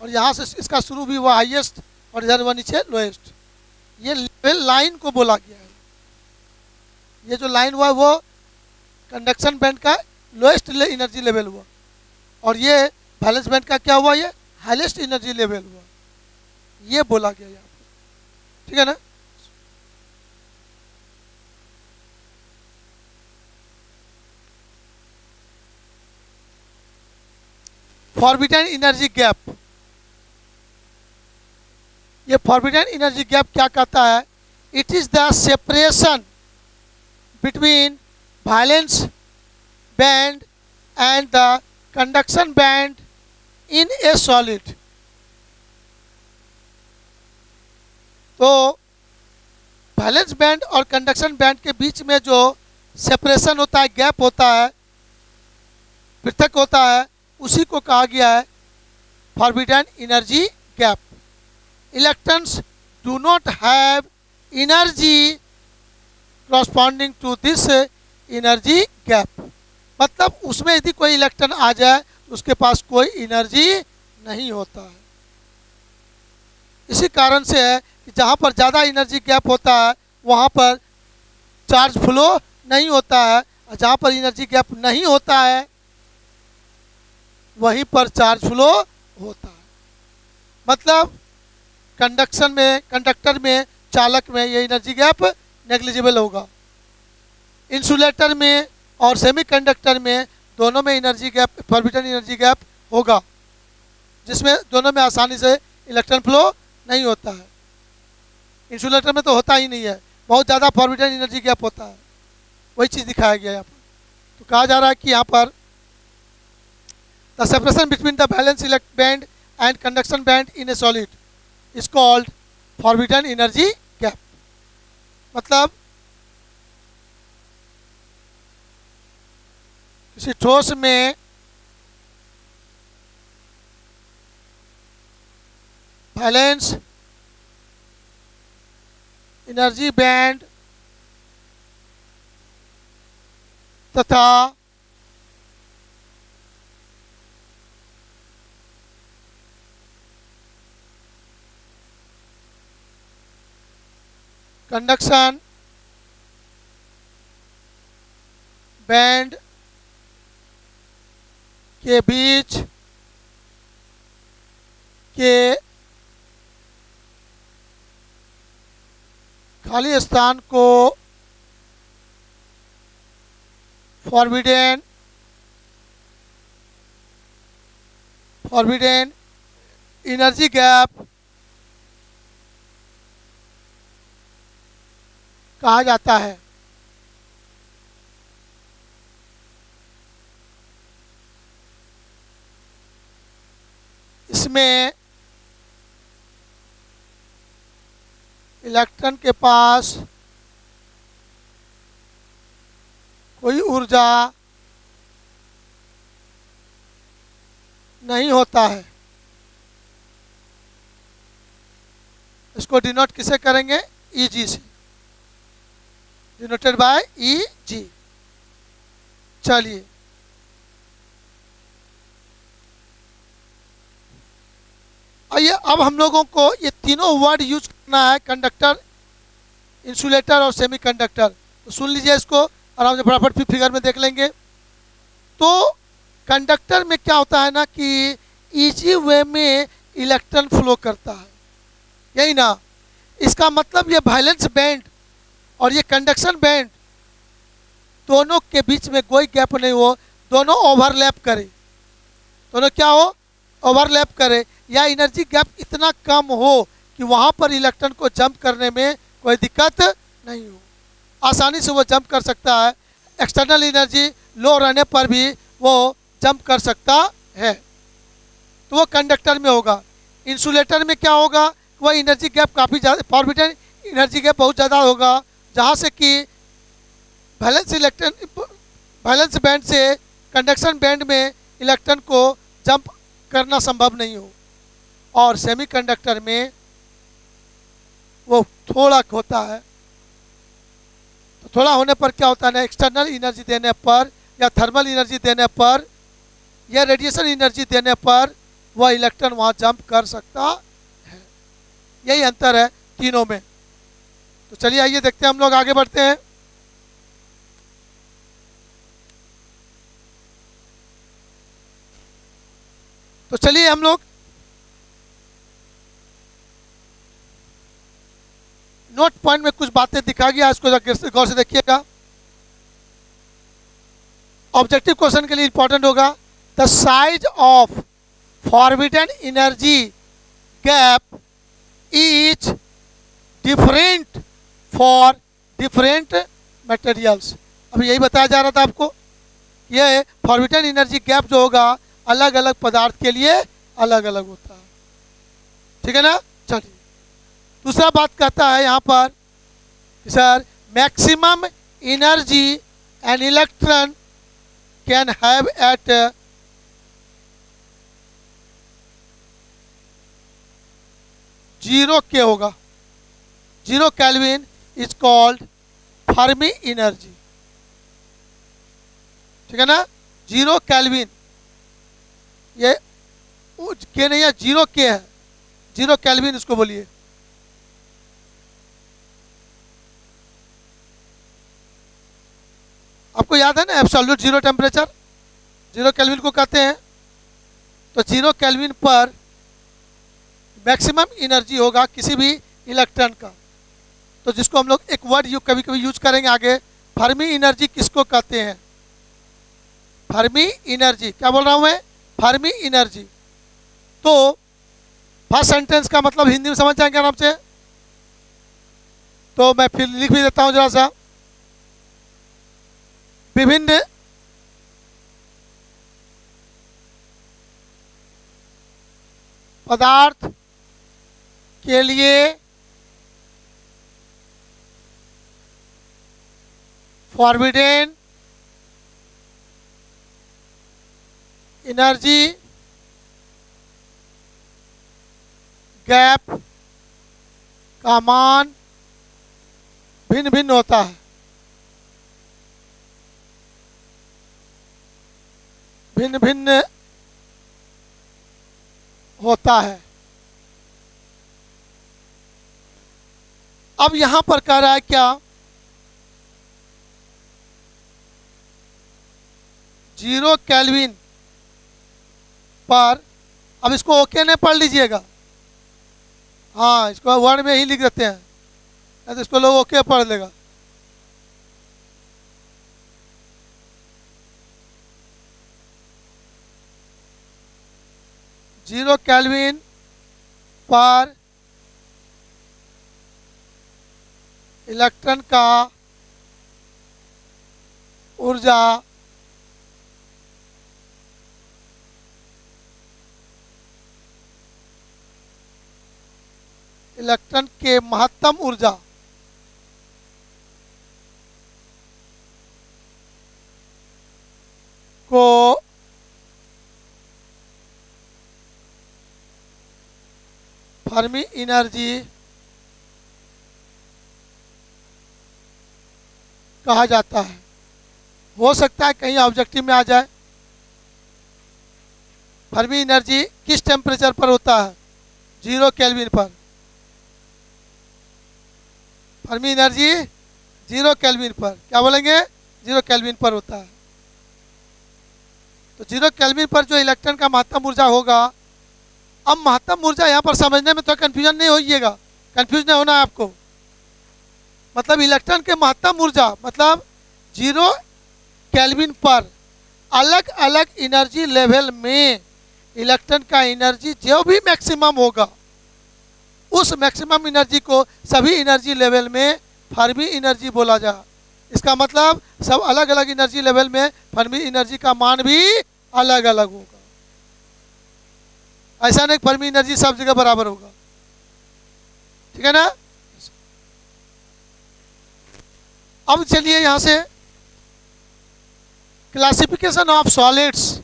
और यहाँ से इसका शुरू भी हुआ हाईएस्ट और इधर हुआ नीचे लोएस्ट। ये लेवल लाइन को बोला गया है। ये जो लाइन हुआ वो कंडक्शन बैंड का लोएस्ट एनर्जी लेवल हुआ और ये बैलेंस बैंड का क्या हुआ, ये हाईएस्ट एनर्जी लेवल हुआ। ये बोला गया यहाँ पर, ठीक है ना। फॉरबिडन एनर्जी गैप, ये फॉरबिडन एनर्जी गैप क्या कहता है? It is the separation between valence band and the conduction band in A solid. तो वैलेंस बैंड और कंडक्शन बैंड के बीच में जो सेपरेशन होता है, गैप होता है, पृथक होता है, उसी को कहा गया है forbidden energy gap. Electrons do not have energy corresponding to this energy gap. मतलब उसमें यदि कोई इलेक्ट्रॉन आ जाए तो उसके पास कोई एनर्जी नहीं होता है। इसी कारण से है कि जहाँ पर ज़्यादा एनर्जी गैप होता है वहाँ पर चार्ज फ्लो नहीं होता है, और जहाँ पर एनर्जी गैप नहीं होता है वहीं पर चार्ज फ्लो होता है। मतलब कंडक्शन में, कंडक्टर में, चालक में ये एनर्जी गैप नेग्लिजिबल होगा। इंसुलेटर में और सेमीकंडक्टर में दोनों में energy gap, forbidden energy gap होगा, जिसमें दोनों में आसानी से इलेक्ट्रॉन फ्लो नहीं होता है। इंसुलेटर में तो होता ही नहीं है, बहुत ज़्यादा फॉरबिडन एनर्जी गैप होता है। वही चीज़ दिखाया गया यहाँ पर। तो कहा जा रहा है कि यहाँ पर the separation between the balance electric band and conduction band in A solid is called forbidden energy gap. मतलब किसी ठोस में बैलेंस एनर्जी बैंड तथा कंडक्शन बैंड के बीच के खाली स्थान को फॉरबिडन एनर्जी गैप कहा जाता है। इसमें इलेक्ट्रॉन के पास कोई ऊर्जा नहीं होता है। इसको डिनोट किसे करेंगे? Eg से, डिनोटेड बाय Eg। चलिए आइए अब हम लोगों को ये तीनों वर्ड यूज करना है, कंडक्टर, इंसुलेटर और सेमीकंडक्टर। तो सुन लीजिए इसको आराम से, फटाफट फिर फिगर में देख लेंगे। तो कंडक्टर में क्या होता है ना कि इजी वे में इलेक्ट्रॉन फ्लो करता है, यही ना। इसका मतलब ये वैलेंस बैंड और ये कंडक्शन बैंड दोनों के बीच में कोई गैप नहीं हो, दोनों ओवरलैप करे, दोनों क्या हो? ओवरलैप करे, या एनर्जी गैप इतना कम हो कि वहाँ पर इलेक्ट्रॉन को जंप करने में कोई दिक्कत नहीं हो, आसानी से वो जंप कर सकता है। एक्सटर्नल एनर्जी लो रहने पर भी वो जंप कर सकता है। तो वो कंडक्टर में होगा। इंसुलेटर में क्या होगा? वह एनर्जी गैप काफ़ी ज़्यादा, फॉरबिडन एनर्जी गैप बहुत ज़्यादा होगा, जहाँ से कि वैलेंस बैंड से कंडक्शन बैंड में इलेक्ट्रॉन को जंप करना संभव नहीं हो। और सेमीकंडक्टर में वो थोड़ा होता है, तो थोड़ा होने पर क्या होता है ना, एक्सटर्नल एनर्जी देने पर या थर्मल एनर्जी देने पर या रेडिएशन एनर्जी देने पर वह इलेक्ट्रॉन वहाँ जंप कर सकता है। यही अंतर है तीनों में। तो चलिए आइए देखते हैं, हम लोग आगे बढ़ते हैं। तो चलिए हम लोग नोट पॉइंट में कुछ बातें दिखा गया, इसको गौर से देखिएगा। ऑब्जेक्टिव क्वेश्चन के लिए इंपॉर्टेंट होगा, the size of forbidden energy gap is different for different materials. अभी यही बताया जा रहा था आपको, यह फॉरबिडन एनर्जी गैप जो होगा अलग अलग पदार्थ के लिए अलग अलग होता है, ठीक है ना। चलिए दूसरा बात कहता है यहाँ पर, sir maximum energy an electron can have at 0 K होगा, 0 kelvin is called Fermi energy, ठीक है ना। 0 केल्विन, ये के नहीं है, 0 के है, 0 केल्विन इसको बोलिए। आपको याद है ना एब्सोल्यूट जीरो टेम्परेचर, 0 केल्विन को कहते हैं। तो 0 केल्विन पर मैक्सिमम एनर्जी होगा किसी भी इलेक्ट्रॉन का, तो जिसको हम लोग एक वर्ड कभी कभी यूज करेंगे आगे, फर्मी एनर्जी किसको कहते हैं। फर्मी एनर्जी, क्या बोल रहा हूँ मैं, फर्मी एनर्जी। तो फर्स्ट सेंटेंस का मतलब हिंदी में समझ जाएंगे आराम से, तो मैं फिर लिख भी देता हूँ जरा सा। विभिन्न पदार्थ के लिए फॉरबिडन एनर्जी गैप का मान भिन्न भिन्न होता है, भिन्न भिन्न होता है। अब यहां पर कह रहा है क्या, 0 केल्विन पर, अब इसको ओके ने पढ़ लीजिएगा, हाँ इसको वर्ड में ही लिख देते हैं, तो इसको लोग ओके पढ़ लेगा। जीरो केल्विन पर इलेक्ट्रॉन का ऊर्जा इलेक्ट्रॉन के महत्तम ऊर्जा को फर्मी एनर्जी कहा जाता है। हो सकता है कहीं ऑब्जेक्टिव में आ जाए, फर्मी एनर्जी किस टेम्परेचर पर होता है, 0 केल्विन पर। फर्मी एनर्जी 0 केल्विन पर, क्या बोलेंगे, 0 केल्विन पर होता है। तो 0 केल्विन पर जो इलेक्ट्रॉन का महत्तम ऊर्जा होगा, अब महत्तम ऊर्जा यहाँ पर समझने में तो कंफ्यूजन नहीं होइएगा, कंफ्यूज नहीं होना है आपको। मतलब इलेक्ट्रॉन के महत्तम ऊर्जा मतलब 0 केल्विन पर अलग अलग एनर्जी लेवल में इलेक्ट्रॉन का एनर्जी जो भी मैक्सिमम होगा, उस मैक्सिमम एनर्जी को सभी एनर्जी लेवल में फर्मी एनर्जी बोला जाए। इसका मतलब सब अलग अलग एनर्जी लेवल में फर्मी एनर्जी का मान भी अलग अलग होगा। ऐसा नहीं फर्मी एनर्जी सब जगह बराबर होगा, ठीक है ना। अब चलिए यहां से क्लासिफिकेशन ऑफ सॉलिड्स,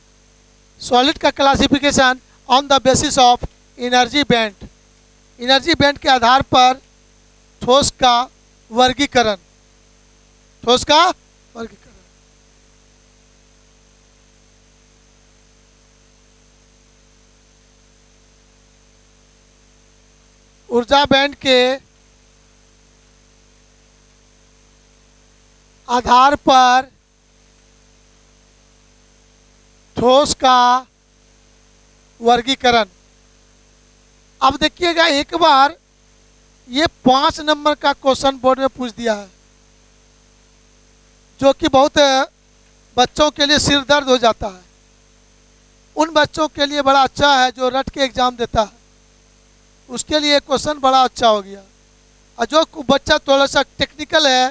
सॉलिड का classification on the basis of energy band, energy band के आधार पर ठोस का वर्गीकरण। ठोस का वर्गीकरण। ऊर्जा बैंड के आधार पर ठोस का वर्गीकरण। अब देखिएगा एक बार ये 5 नंबर का क्वेश्चन बोर्ड में पूछ दिया है, जो कि बहुत बच्चों के लिए सिर दर्द हो जाता है। उन बच्चों के लिए बड़ा अच्छा है जो रट के एग्ज़ाम देता है, उसके लिए क्वेश्चन बड़ा अच्छा हो गया। और जो बच्चा थोड़ा सा टेक्निकल है,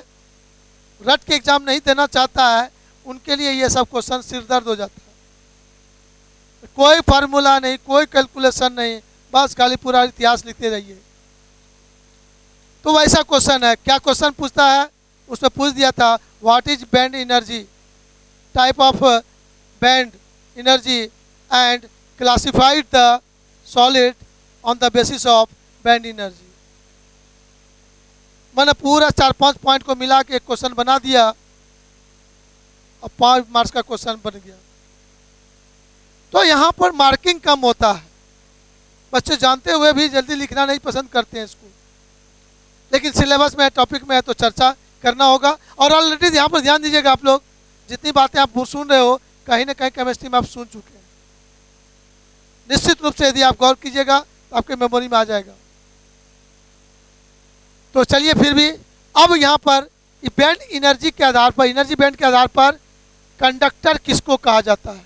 रट के एग्ज़ाम नहीं देना चाहता है, उनके लिए ये सब क्वेश्चन सिर दर्द हो जाता है। कोई फार्मूला नहीं, कोई कैलकुलेशन नहीं, बस खाली पूरा इतिहास लिखते रहिए। तो वैसा क्वेश्चन है। क्या क्वेश्चन पूछता है? उसमें पूछ दिया था what is band energy, type of band energy and classified the solid on the basis of band energy. मैंने पूरा 4-5 पॉइंट को मिला के एक क्वेश्चन बना दिया, अब 5 मार्क्स का क्वेश्चन बन गया। तो यहाँ पर मार्किंग कम होता है, बच्चे जानते हुए भी जल्दी लिखना नहीं पसंद करते हैं इसको, लेकिन सिलेबस में टॉपिक में है तो चर्चा करना होगा। और ऑलरेडी यहाँ पर ध्यान दीजिएगा, आप लोग जितनी बातें आप सुन रहे हो कहीं ना कहीं केमिस्ट्री में आप सुन चुके हैं। निश्चित रूप से यदि आप गौर कीजिएगा तो आपके मेमोरी में आ जाएगा। तो चलिए फिर भी अब यहाँ पर बैंड एनर्जी के आधार पर, एनर्जी बैंड के आधार पर कंडक्टर किसको कहा जाता है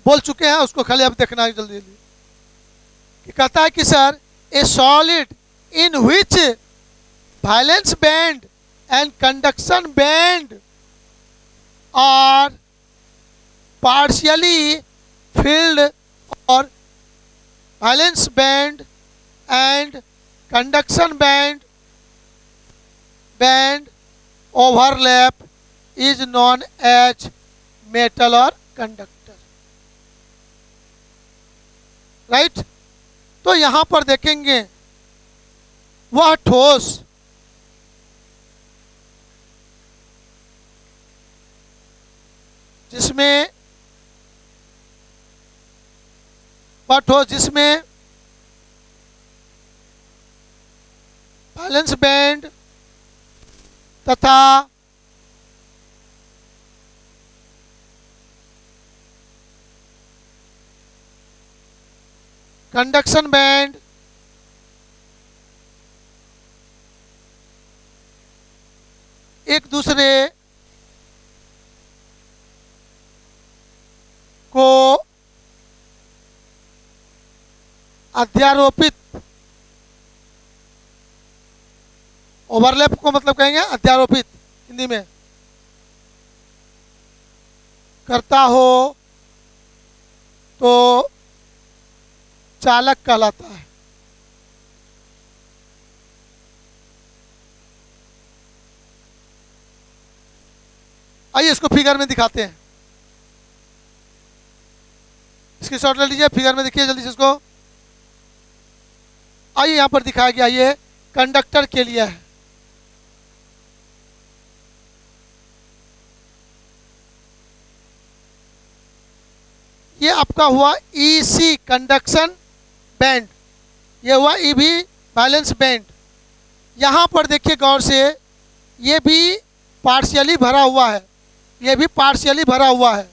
बोल चुके हैं, उसको खाली अब देखना है जल्दी जल्दी। कि कहता है कि sir a solid in which valence band and conduction band are partially filled or valence band and conduction band overlap is known as metal or conductor, right? तो यहाँ पर देखेंगे वह ठोस जिसमें जिसमें वैलेंस बैंड तथा कंडक्शन बैंड एक दूसरे को अध्यारोपित, ओवरलैप को मतलब कहेंगे अध्यारोपित हिंदी में, करता हो तो चालक कहलाता है। आइए इसको फिगर में दिखाते हैं। इसकी शॉर्ट ले लीजिए, फिगर में देखिए जल्दी से इसको। आइए यहाँ पर दिखाया गया, ये कंडक्टर के लिए है। ये आपका हुआ EC कंडक्शन बैंड, ये हुआ EB बैलेंस बैंड। यहाँ पर देखिए गौर से, ये भी पार्शियली भरा हुआ है, ये भी पार्शियली भरा हुआ है,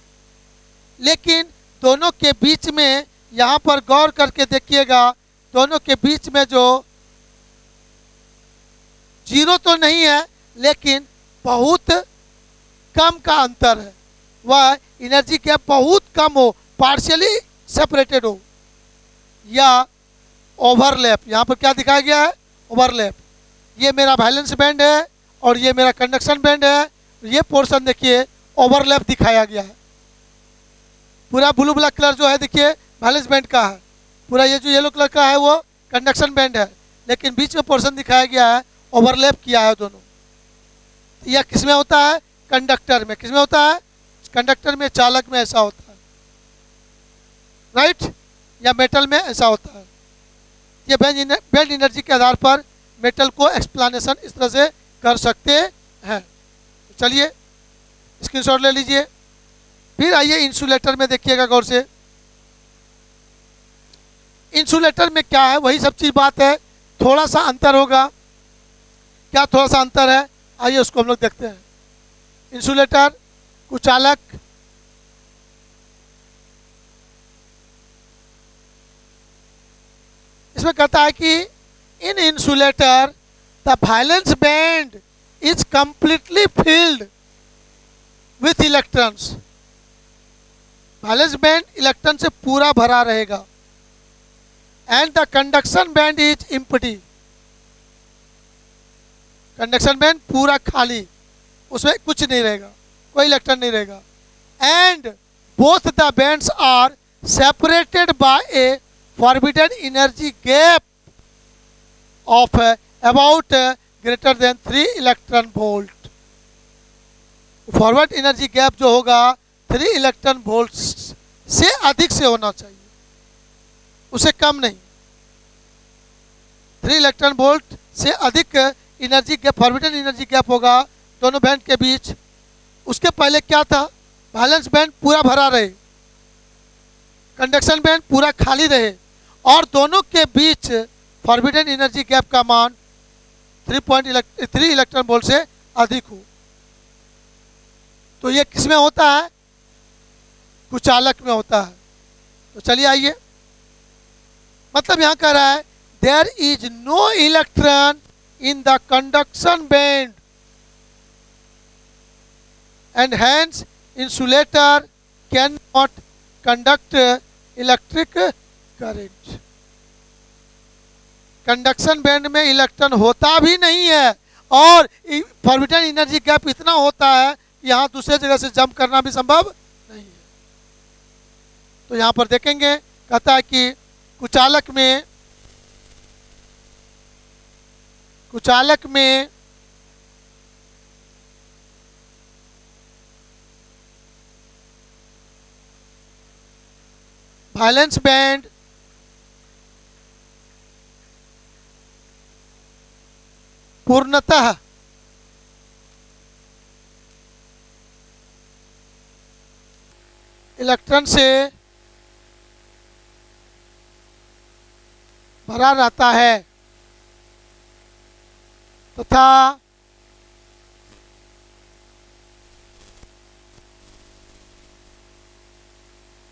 लेकिन दोनों के बीच में यहाँ पर गौर करके देखिएगा, दोनों के बीच में जो जीरो तो नहीं है लेकिन बहुत कम का अंतर है, वह एनर्जी गैप बहुत कम हो, पार्शियली सेपरेटेड हो, या ओवरलैप। यहाँ पर क्या दिखाया गया है? ओवरलैप। ये मेरा वैलेंस बैंड है और ये मेरा कंडक्शन बैंड है। ये पोर्शन देखिए ओवरलैप दिखाया गया है। पूरा ब्लू ब्लैक कलर जो है देखिए वैलेंस बैंड का है, पूरा ये जो येलो कलर का है वो कंडक्शन बैंड है, लेकिन बीच में पोर्शन दिखाया गया है ओवरलैप किया है दोनों। यह किस में होता है? कंडक्टर में। किस में होता है? कंडक्टर में, चालक में ऐसा होता है, राइट? या मेटल में ऐसा होता है। ये बैंड एनर्जी के आधार पर मेटल को एक्सप्लेनेशन इस तरह से कर सकते हैं। चलिए स्क्रीनशॉट ले लीजिए। फिर आइए इंसुलेटर में देखिएगा गौर से। इंसुलेटर में क्या है, वही सब चीज़ बात है, थोड़ा सा अंतर होगा। क्या थोड़ा सा अंतर है, आइए उसको हम लोग देखते हैं। इंसुलेटर, कुचालक, इसमें कहता है कि in insulator the valence band is completely filled with electrons. Valence band electron से पूरा भरा रहेगा। And the conduction band is empty. Conduction band पूरा खाली, उसमें कुछ नहीं रहेगा, कोई इलेक्ट्रॉन नहीं रहेगा। And both the bands are separated by a forbidden energy gap of about greater than 3 electron volt. Forward energy gap जो होगा 3 इलेक्ट्रॉन वोल्ट से अधिक से होना चाहिए, उसे कम नहीं। 3 इलेक्ट्रॉन वोल्ट से अधिक energy gap, forbidden energy gap होगा दोनों बैंड के बीच। उसके पहले क्या था, बैलेंस बैंड पूरा भरा रहे, कंडक्शन बैंड पूरा खाली रहे, और दोनों के बीच फॉरबिडन एनर्जी गैप का मान 3 इलेक्ट्रॉन वोल्ट से अधिक हो। तो ये किसमें होता है, कुचालक में होता है। तो चलिए आइए, मतलब यहां कह रहा है there is no electron in the conduction band and hence insulator cannot conduct electric current। Conduction band में इलेक्ट्रॉन होता भी नहीं है, और फॉरबिडन एनर्जी गैप इतना होता है कि यहाँ दूसरे जगह से जंप करना भी संभव नहीं है। तो यहाँ पर देखेंगे, कहता है कि कुचालक में वैलेंस बैंड पूर्णतः इलेक्ट्रॉन से भरा रहता है, तथा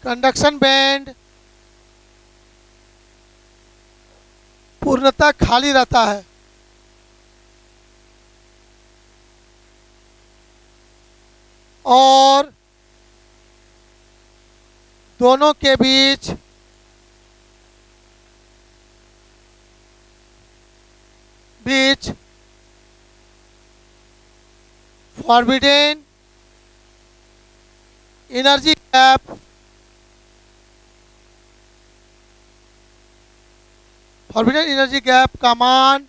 कंडक्शन बैंड पूर्णतः खाली रहता है। और दोनों के बीच फॉरबिडन एनर्जी गैप का मान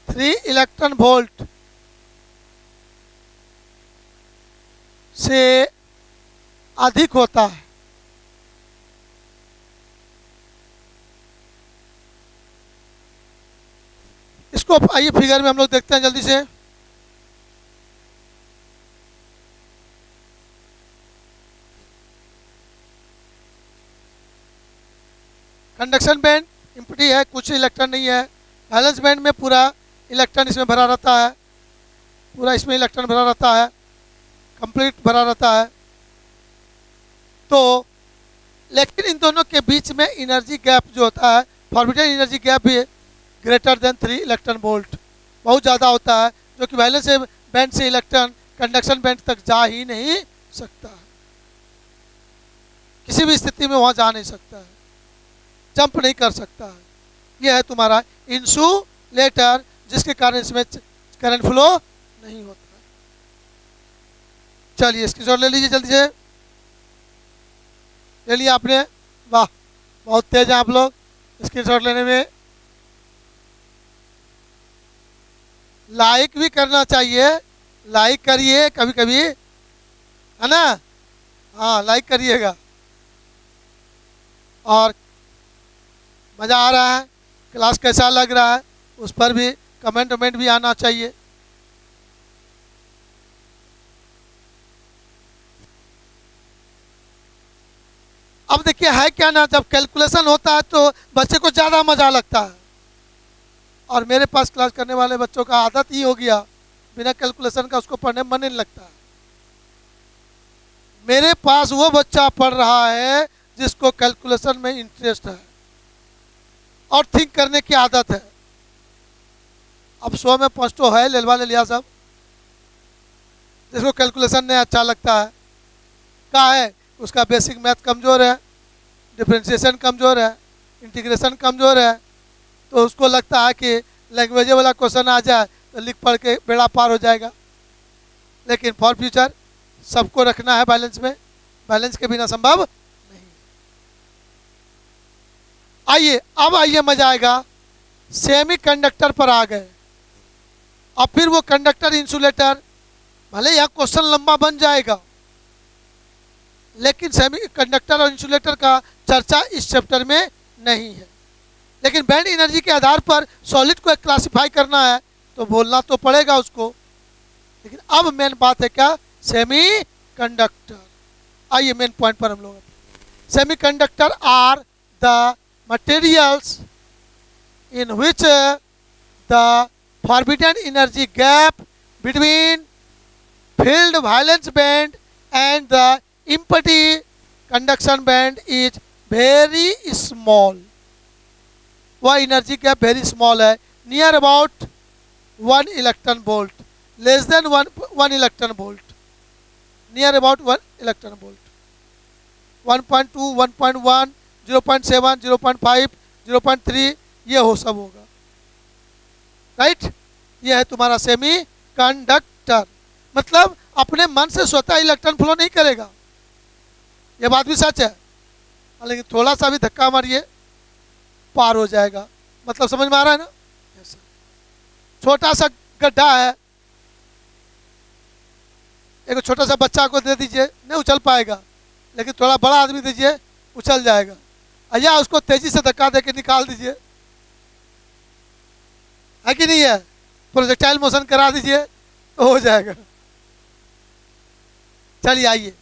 3 इलेक्ट्रॉन वोल्ट से अधिक होता है। इसको आइए फिगर में हम लोग देखते हैं जल्दी से। कंडक्शन बैंड एम्प्टी है, कुछ इलेक्ट्रॉन नहीं है। वैलेंस बैंड में पूरा इलेक्ट्रॉन इसमें भरा रहता है, पूरा इसमें इलेक्ट्रॉन भरा रहता है, कंप्लीट भरा रहता है। तो लेकिन इन दोनों के बीच में एनर्जी गैप जो होता है, फॉरबिडन एनर्जी गैप भी ग्रेटर देन 3 इलेक्ट्रॉन वोल्ट, बहुत ज़्यादा होता है, जो कि वैलेंस बैंड से इलेक्ट्रॉन कंडक्शन बैंड तक जा ही नहीं सकता है, किसी भी स्थिति में वहाँ जा नहीं सकता है, जंप नहीं कर सकता है। यह है तुम्हारा इंसुलेटर, जिसके कारण इसमें करंट फ्लो नहीं होता है। चलिए स्क्रीनशॉट ले लीजिए जल्दी से। ले लिया आपने, वाह बहुत तेज हैं आप लोग स्क्रीनशॉट लेने में। लाइक भी करना चाहिए, लाइक करिए कभी कभी, है ना, हाँ लाइक करिएगा। और मज़ा आ रहा है, क्लास कैसा लग रहा है उस पर भी कमेंट वमेंट भी आना चाहिए। अब देखिए है क्या ना, जब कैलकुलेशन होता है तो बच्चे को ज़्यादा मज़ा लगता है, और मेरे पास क्लास करने वाले बच्चों का आदत ही हो गया, बिना कैलकुलेशन का उसको पढ़ने में मन नहीं लगता है। मेरे पास वो बच्चा पढ़ रहा है जिसको कैलकुलेशन में इंटरेस्ट है और थिंक करने की आदत है। अब 100 में 5 तो है, लेलवा ले लिया सब। जिसको कैलकुलेशन नहीं अच्छा लगता है, क्या है, उसका बेसिक मैथ कमज़ोर है, डिफरेंशिएशन कमज़ोर है, इंटीग्रेशन कमज़ोर है, तो उसको लगता है कि लैंग्वेज वाला क्वेश्चन आ जाए तो लिख पढ़ के बेड़ा पार हो जाएगा। लेकिन फॉर फ्यूचर सबको रखना है बैलेंस में, बैलेंस के बिना संभव नहीं। आइए अब आइए मजा आएगा, सेमी कंडक्टर पर आ गए। अब फिर वो कंडक्टर इंसुलेटर, भले यह क्वेश्चन लंबा बन जाएगा, लेकिन सेमी कंडक्टर और इंसुलेटर का चर्चा इस चैप्टर में नहीं है। लेकिन बैंड एनर्जी के आधार पर सॉलिड को क्लासिफाई करना है तो बोलना तो पड़ेगा उसको। लेकिन अब मेन बात है क्या, सेमी कंडक्टर। आइए मेन पॉइंट पर हम लोग, semiconductor are the materials in which the forbidden energy gap between field valence band and the empty conduction band is very small। वह एनर्जी गैप वेरी स्मॉल है, near about 1 electron volt, less than 1 electron volt, near about 1 electron volt, 1.2, 1.1, 0.7, 0.5, 0.3 ये हो सब होगा, राइट। ये है तुम्हारा सेमी कंडक्टर। मतलब अपने मन से स्वतः इलेक्ट्रॉन फ्लो नहीं करेगा, ये बात भी सच है, लेकिन थोड़ा सा भी धक्का मारिए पार हो जाएगा। मतलब समझ में आ रहा है ना। छोटा सा गड्ढा है, एक छोटा सा बच्चा को दे दीजिए, नहीं उछल पाएगा, लेकिन थोड़ा बड़ा आदमी दीजिए उछल जाएगा। या उसको तेजी से धक्का दे के निकाल दीजिए, है कि नहीं है, प्रोजेक्टाइल मोशन करा दीजिए तो हो जाएगा। चलिए आइए,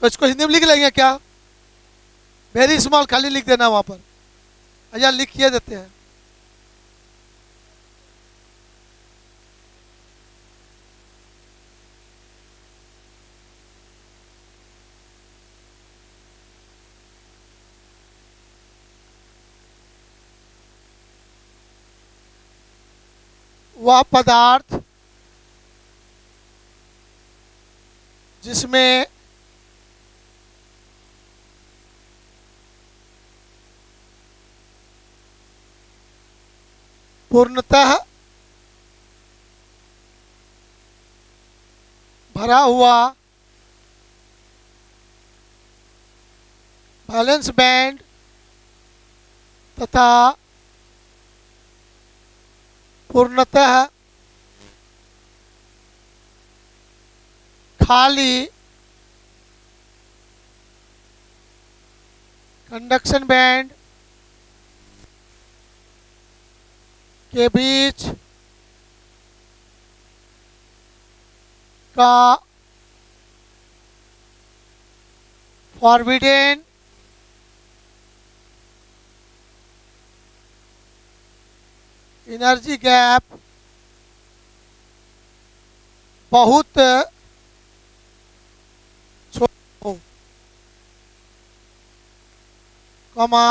तो इसको हिंदी में लिख लेंगे क्या, वेरी स्मॉल खाली लिख देना वहां पर, या लिखिए देते हैं। वह पदार्थ जिसमें पूर्णतः भरा हुआ बैलेंस बैंड तथा पूर्णतः खाली कंडक्शन बैंड के बीच का फॉरबिडेन एनर्जी गैप बहुत छोटा हो, कमा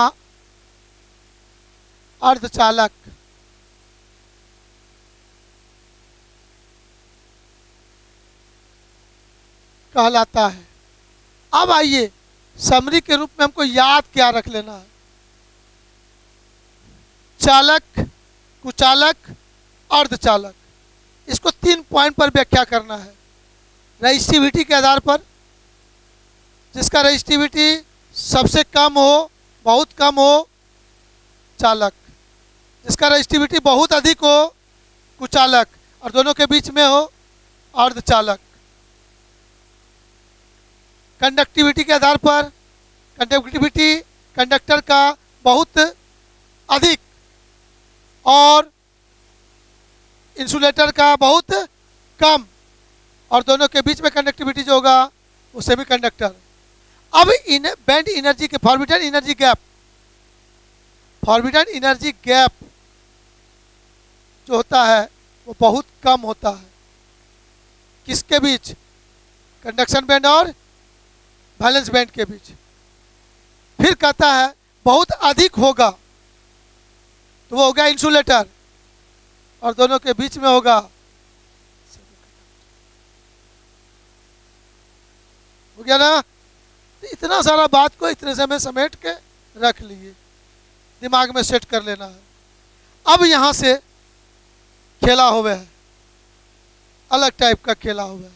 अर्धचालक कहलाता है। अब आइए समरी के रूप में हमको याद क्या रख लेना है, चालक, कुचालक, अर्धचालक, इसको 3 पॉइंट पर व्याख्या करना है। रेजिस्टिविटी के आधार पर, जिसका रेजिस्टिविटी सबसे कम हो, बहुत कम हो, चालक, जिसका रेजिस्टिविटी बहुत अधिक हो, कुचालक, और दोनों के बीच में हो, अर्धचालक। कंडक्टिविटी के आधार पर, कंडक्टिविटी कंडक्टर का बहुत अधिक और इंसुलेटर का बहुत कम, और दोनों के बीच में कंडक्टिविटी जो होगा वो सेमीकंडक्टर। अब इन बैंड एनर्जी के forbidden energy gap, forbidden energy gap जो होता है वो बहुत कम होता है। किसके बीच? कंडक्शन बैंड और वैलेंस बैंड के बीच। फिर कहता है बहुत अधिक होगा तो वो हो गया इंसुलेटर, और दोनों के बीच में होगा, हो गया ना। तो इतना सारा बात को इतने से में समेट के रख लिए, दिमाग में सेट कर लेना है। अब यहाँ से खेला हुआ है, अलग टाइप का खेला हुआ है।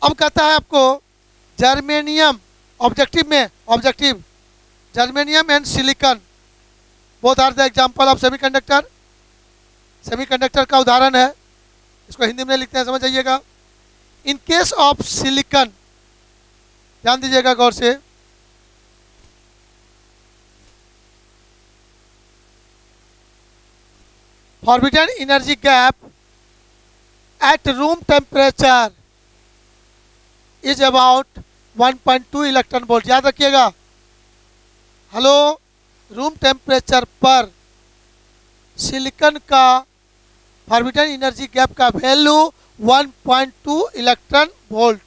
अब कहता है आपको जर्मेनियम, ऑब्जेक्टिव में, objective germanium and silicon both are the example of semiconductor. Semiconductor का उदाहरण है, इसको हिंदी में लिखते हैं, समझ जाइएगा। इन केस ऑफ सिलिकॉन, ध्यान दीजिएगा गौर से, forbidden energy gap eight room temperature is about 1.2 electron volt. याद रखिएगा, हेलो, रूम टेम्परेचर पर सिलिकॉन का फॉरबिडन एनर्जी गैप का value 1.2 electron volt.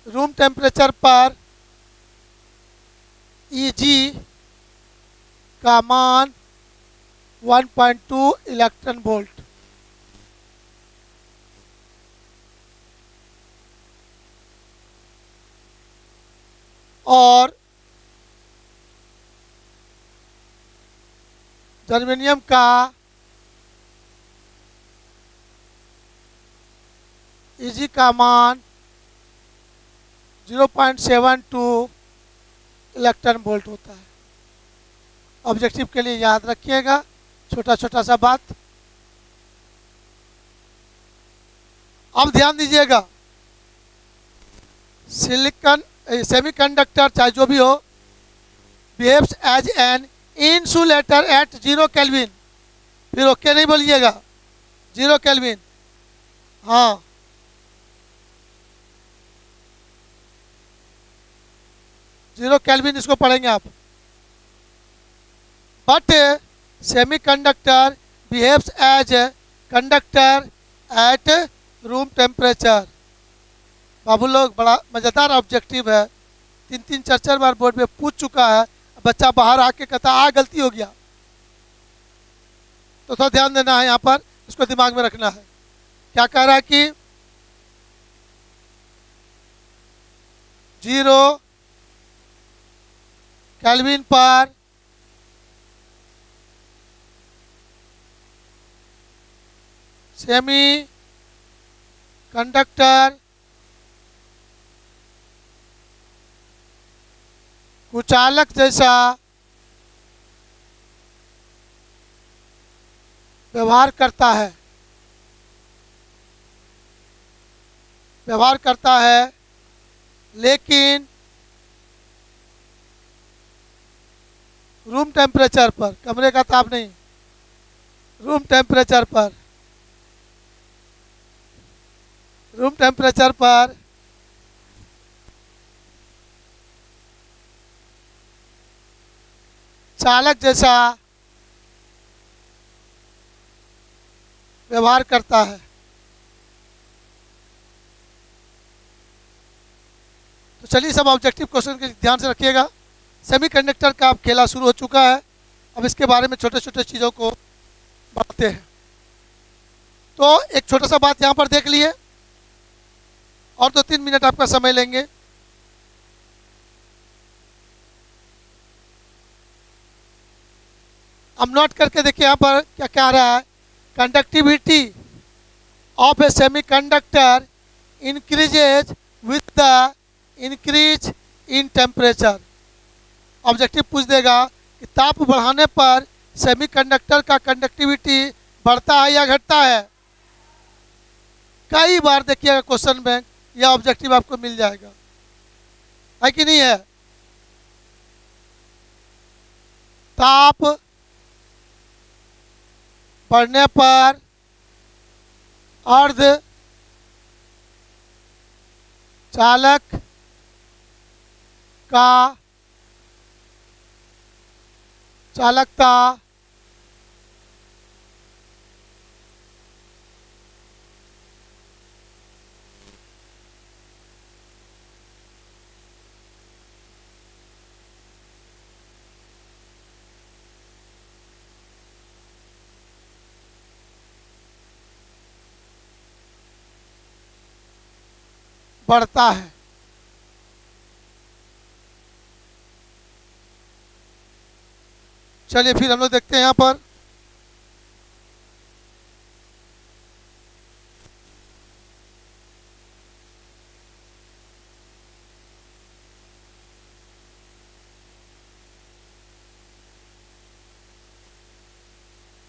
Room temperature पर Eg का मान 1.2 इलेक्ट्रॉन वोल्ट। और जर्मेनियम का Eg का मान 0.72 इलेक्ट्रॉन वोल्ट होता है। ऑब्जेक्टिव के लिए याद रखिएगा, छोटा छोटा सा बात। अब ध्यान दीजिएगा, सिलिकॉन सेमीकंडक्टर चाहे जो भी हो, behaves as an insulator at 0 kelvin. फिर ओके नहीं बोलिएगा, 0 केल्विन, हाँ, जीरो केल्विन इसको पढ़ेंगे आप। But semiconductor behaves as conductor at room temperature. बाबू लोग, बड़ा मज़ेदार ऑब्जेक्टिव है, 3-3 4-4 बार बोर्ड में पूछ चुका है। बच्चा बाहर आके कहता आ गलती हो गया, तो थोड़ा ध्यान देना है यहाँ पर, इसको दिमाग में रखना है। क्या कह रहा है कि 0 केल्विन पर सेमी कंडक्टर कुचालक जैसा व्यवहार करता है, लेकिन रूम टेम्परेचर पर, कमरे का ताप नहीं, रूम टेम्परेचर पर चालक जैसा व्यवहार करता है। तो चलिए सब ऑब्जेक्टिव क्वेश्चन के ध्यान से रखिएगा। सेमीकंडक्टर का अब खेला शुरू हो चुका है, अब इसके बारे में छोटे छोटे चीज़ों को बढ़ते हैं। तो एक छोटा सा बात यहाँ पर देख लिए, और 2-3 मिनट आपका समय लेंगे। अब नोट करके देखिए यहाँ पर क्या कह रहा है। Conductivity of A semiconductor increases with the increase in temperature. Objective पूछ देगा कि ताप बढ़ाने पर सेमीकंडक्टर का कंडक्टिविटी बढ़ता है या घटता है। कई बार देखिएगा क्वेश्चन बैंक, यह ऑब्जेक्टिव आपको मिल जाएगा, है कि नहीं है। ताप बढ़ने पर अर्ध चालक का चालकता बढ़ता है। चलिए फिर हम लोग देखते हैं यहाँ पर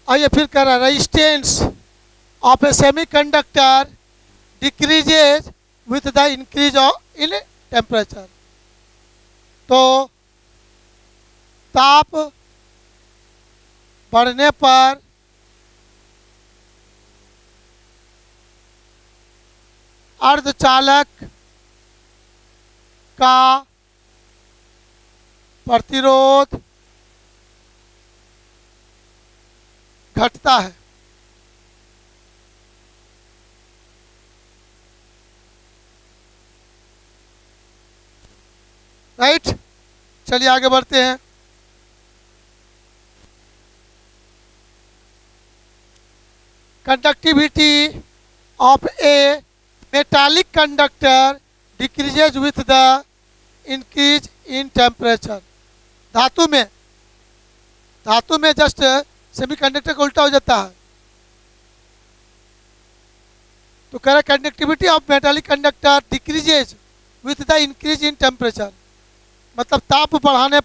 आइए फिर कह रहा है resistance of A semiconductor decreases with the increase in temperature. तो ताप बढ़ने पर अर्धचालक का प्रतिरोध घटता है। राइट, चलिए आगे बढ़ते हैं। Conductivity of A metallic conductor decreases with the increase in temperature. धातु में जस्ट सेमीकंडक्टर का उल्टा हो जाता है। तो कह रहा conductivity of metallic conductor decreases with the increase in temperature, मतलब ताप बढ़ाने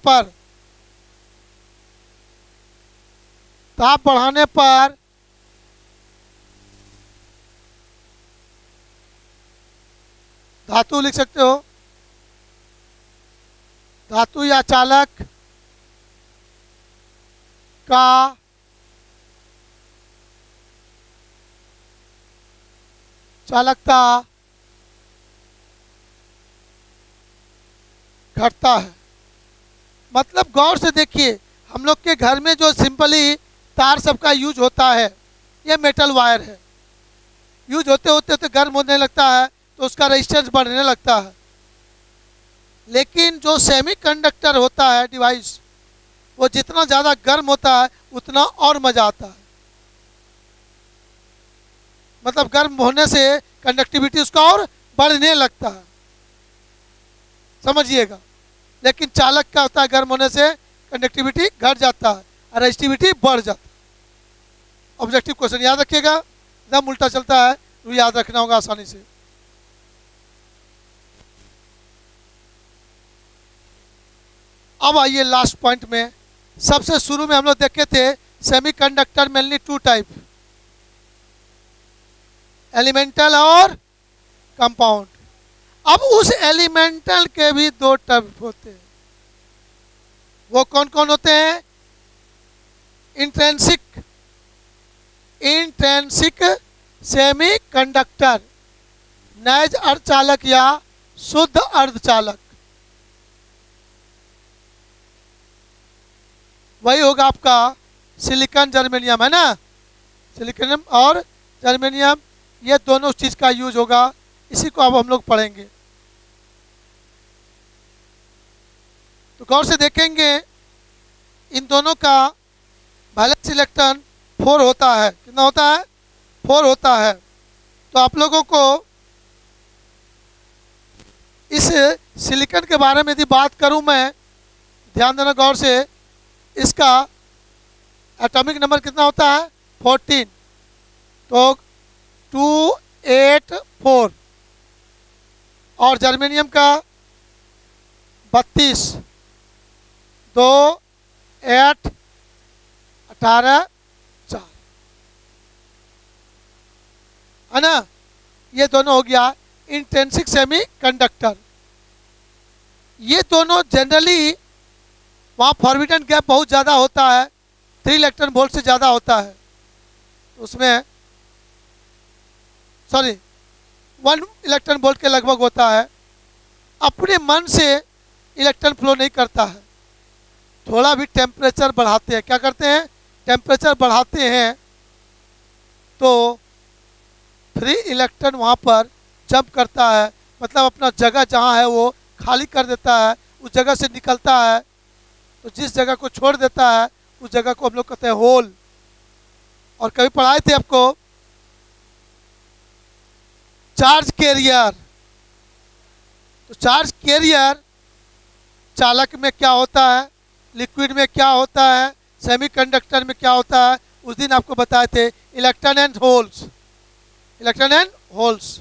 पर धातु लिख सकते हो, धातु या चालक का चालकता घटता है। मतलब गौर से देखिए, हम लोग के घर में जो सिंपली तार सबका यूज होता है, ये मेटल वायर है। यूज होते होते तो गर्म होने लगता है, तो उसका रेजिस्टेंस बढ़ने लगता है। लेकिन जो सेमीकंडक्टर होता है डिवाइस, वो जितना ज़्यादा गर्म होता है उतना और मज़ा आता है। मतलब गर्म होने से कंडक्टिविटी उसका और बढ़ने लगता है, समझिएगा। लेकिन चालक क्या होता है, गर्म होने से कंडक्टिविटी घट जाता है और रेजिस्टिविटी बढ़ जाता है। ऑब्जेक्टिव क्वेश्चन याद रखिएगा, एकदम उल्टा चलता है तो याद रखना होगा आसानी से। अब आइए लास्ट पॉइंट में। सबसे शुरू में हम लोग देखे थे semiconductor mainly two type, elemental और कंपाउंड। अब उस एलिमेंटल के भी दो टाइप होते हैं। वो कौन कौन होते हैं? इंट्रिंसिक सेमीकंडक्टर, नैज अर्धचालक या शुद्ध अर्धचालक। वही होगा आपका सिलिकॉन जर्मेनियम, है ना। सिलिकॉन और जर्मेनियम, ये दोनों चीज़ का यूज होगा। इसी को अब हम लोग पढ़ेंगे। तो गौर से देखेंगे, इन दोनों का वैलेंस इलेक्ट्रॉन 4 होता है। कितना होता है? 4 होता है। तो आप लोगों को इस सिलिकॉन के बारे में यदि बात करूं मैं, ध्यान देना गौर से, इसका एटॉमिक नंबर कितना होता है? 14। तो 284। और जर्मेनियम का 32, 2, 8, 18, 4, है ना। ये दोनों हो गया इंट्रिंसिक सेमी कंडक्टर। ये दोनों जनरली वहाँ फॉरबिडन गैप बहुत ज़्यादा होता है, 3 इलेक्ट्रॉन वोल्ट से ज़्यादा होता है, उसमें सॉरी 1 इलेक्ट्रॉन वोल्ट के लगभग होता है। अपने मन से इलेक्ट्रॉन फ्लो नहीं करता है, थोड़ा भी टेम्परेचर बढ़ाते हैं, क्या करते हैं, टेम्परेचर बढ़ाते हैं तो फ्री इलेक्ट्रॉन वहाँ पर जंप करता है, मतलब अपना जगह जहाँ है वो खाली कर देता है, उस जगह से निकलता है। तो जिस जगह को छोड़ देता है उस जगह को हम लोग कहते हैं होल। और कभी पढ़ाए थे आपको चार्ज कैरियर। तो चार्ज कैरियर चालक में क्या होता है, लिक्विड में क्या होता है, सेमीकंडक्टर में क्या होता है, उस दिन आपको बताए थे electron and holes, electron and holes.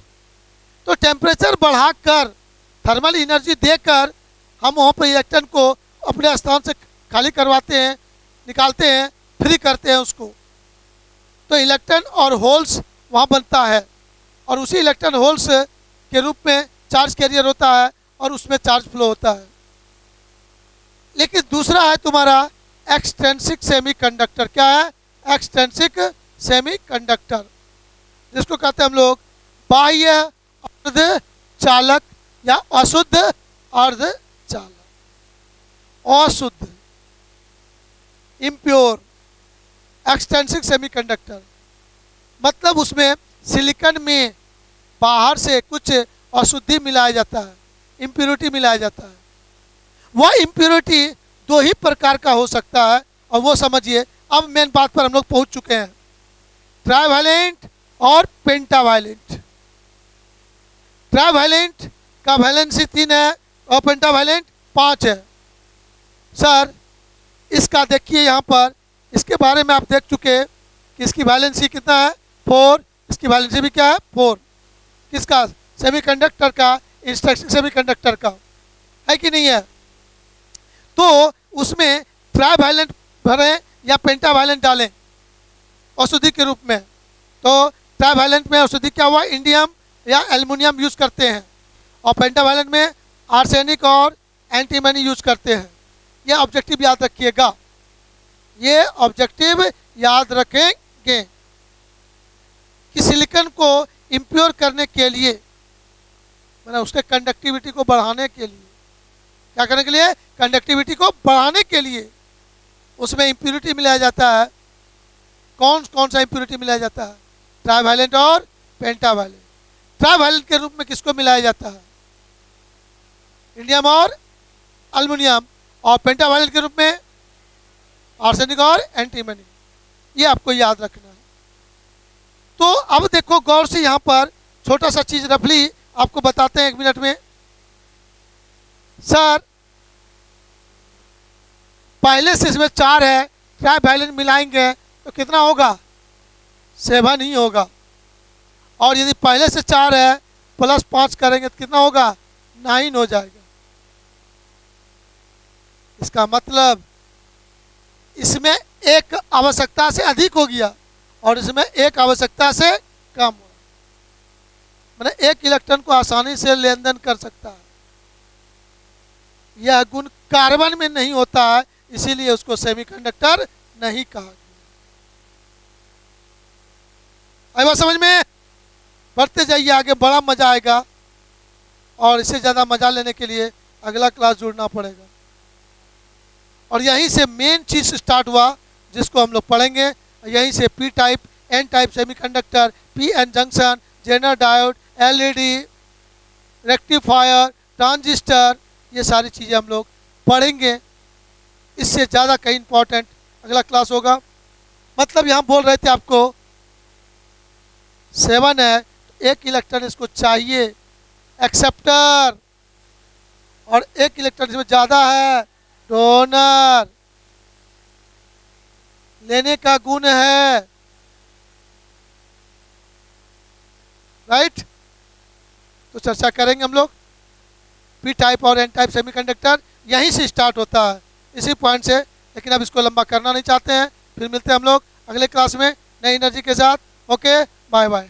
तो टेम्परेचर बढ़ाकर थर्मल एनर्जी देकर हम वहाँ पर इलेक्ट्रॉन को अपने स्थान से खाली करवाते हैं, निकालते हैं, फ्री करते हैं उसको। तो इलेक्ट्रॉन और होल्स वहाँ बनता है और उसी इलेक्ट्रॉन होल्स के रूप में चार्ज कैरियर होता है और उसमें चार्ज फ्लो होता है। लेकिन दूसरा है तुम्हारा एक्सट्रिंसिक सेमीकंडक्टर। क्या है, एक्सट्रिंसिक सेमीकंडक्टर, जिसको कहते हैं हम लोग बाह्य अर्ध चालक या अशुद्ध अर्ध चालक, अशुद्ध इम्प्योर एक्सट्रिंसिक सेमीकंडक्टर। मतलब उसमें सिलिकॉन में बाहर से कुछ अशुद्धि मिलाया जाता है, इम्प्योरिटी मिलाया जाता है। वह इम्प्योरिटी 2 ही प्रकार का हो सकता है, और वो समझिए अब मेन बात पर हम लोग पहुंच चुके हैं, ट्राइवैलेंट और पेंटावैलेंट। ट्राइवैलेंट का वैलेंसी 3 है और पेंटावैलेंट 5 है। सर इसका देखिए यहाँ पर, इसके बारे में आप देख चुके कि इसकी वैलेंसी कितना है, 4, इसकी वैलेंसी भी क्या है, 4। किसका, सेमीकंडक्टर का, इंस्ट्रक्शन सेमीकंडक्टर का, है कि नहीं है। तो उसमें ट्राइवैलेंट भरें या पेंटावैलेंट डालें औषधि के रूप में। तो ट्राइवैलेंट में औषधि क्या हुआ, इंडियम या एल्युमिनियम यूज करते हैं, और पेंटावैलेंट में आर्सेनिक और एंटीमनी यूज करते हैं। ये ऑब्जेक्टिव याद रखिएगा, ये ऑब्जेक्टिव याद रखेंगे कि सिलिकॉन को इम्प्योर करने के लिए, मतलब उसके कंडक्टिविटी को बढ़ाने के लिए, क्या करने के लिए, कंडक्टिविटी को बढ़ाने के लिए उसमें इम्प्योरिटी मिलाया जाता है। कौन कौन सा इम्प्योरिटी मिलाया जाता है, ट्राइवैलेंट और पेंटावैलेंट। ट्राइवैलेंट के रूप में किसको मिलाया जाता है, इंडियम और एल्युमिनियम, और पेंटावैलेंट के रूप में आर्सेनिक और एंटीमनी। ये आपको याद रखना है। तो अब देखो गौर से, यहाँ पर छोटा सा चीज रफली आपको बताते हैं 1 मिनट में। सर पहले से इसमें 4 है, ट्राइवैलेंट मिलाएंगे तो कितना होगा, 7 ही होगा। और यदि पहले से 4 है प्लस 5 करेंगे तो कितना होगा, 9 हो जाएगा। इसका मतलब इसमें एक आवश्यकता से अधिक हो गया और इसमें एक आवश्यकता से कम हो, मतलब एक इलेक्ट्रॉन को आसानी से लेन देन कर सकता है। यह गुण कार्बन में नहीं होता है, इसीलिए उसको सेमीकंडक्टर नहीं कहा गया। आई बात समझ में, बढ़ते जाइए आगे, बड़ा मजा आएगा। और इससे ज़्यादा मजा लेने के लिए अगला क्लास जुड़ना पड़ेगा। और यहीं से मेन चीज स्टार्ट हुआ जिसको हम लोग पढ़ेंगे। यहीं से P type, N type semiconductor, P N junction, Zener diode, LED, rectifier, transistor, ये सारी चीज़ें हम लोग पढ़ेंगे। इससे ज़्यादा कहीं इंपॉर्टेंट अगला क्लास होगा। मतलब यहाँ बोल रहे थे आपको 7 है, एक इलेक्ट्रॉन इसको चाहिए एक्सेप्टर, और एक इलेक्ट्रॉन इसमें ज़्यादा है डोनर, लेने का गुण है, राइट। तो चर्चा करेंगे हम लोग। पी टाइप और एन टाइप सेमीकंडक्टर यहीं से स्टार्ट होता है, इसी पॉइंट से। लेकिन अब इसको लंबा करना नहीं चाहते हैं। फिर मिलते हैं हम लोग अगले क्लास में नई एनर्जी के साथ। Okay, bye bye.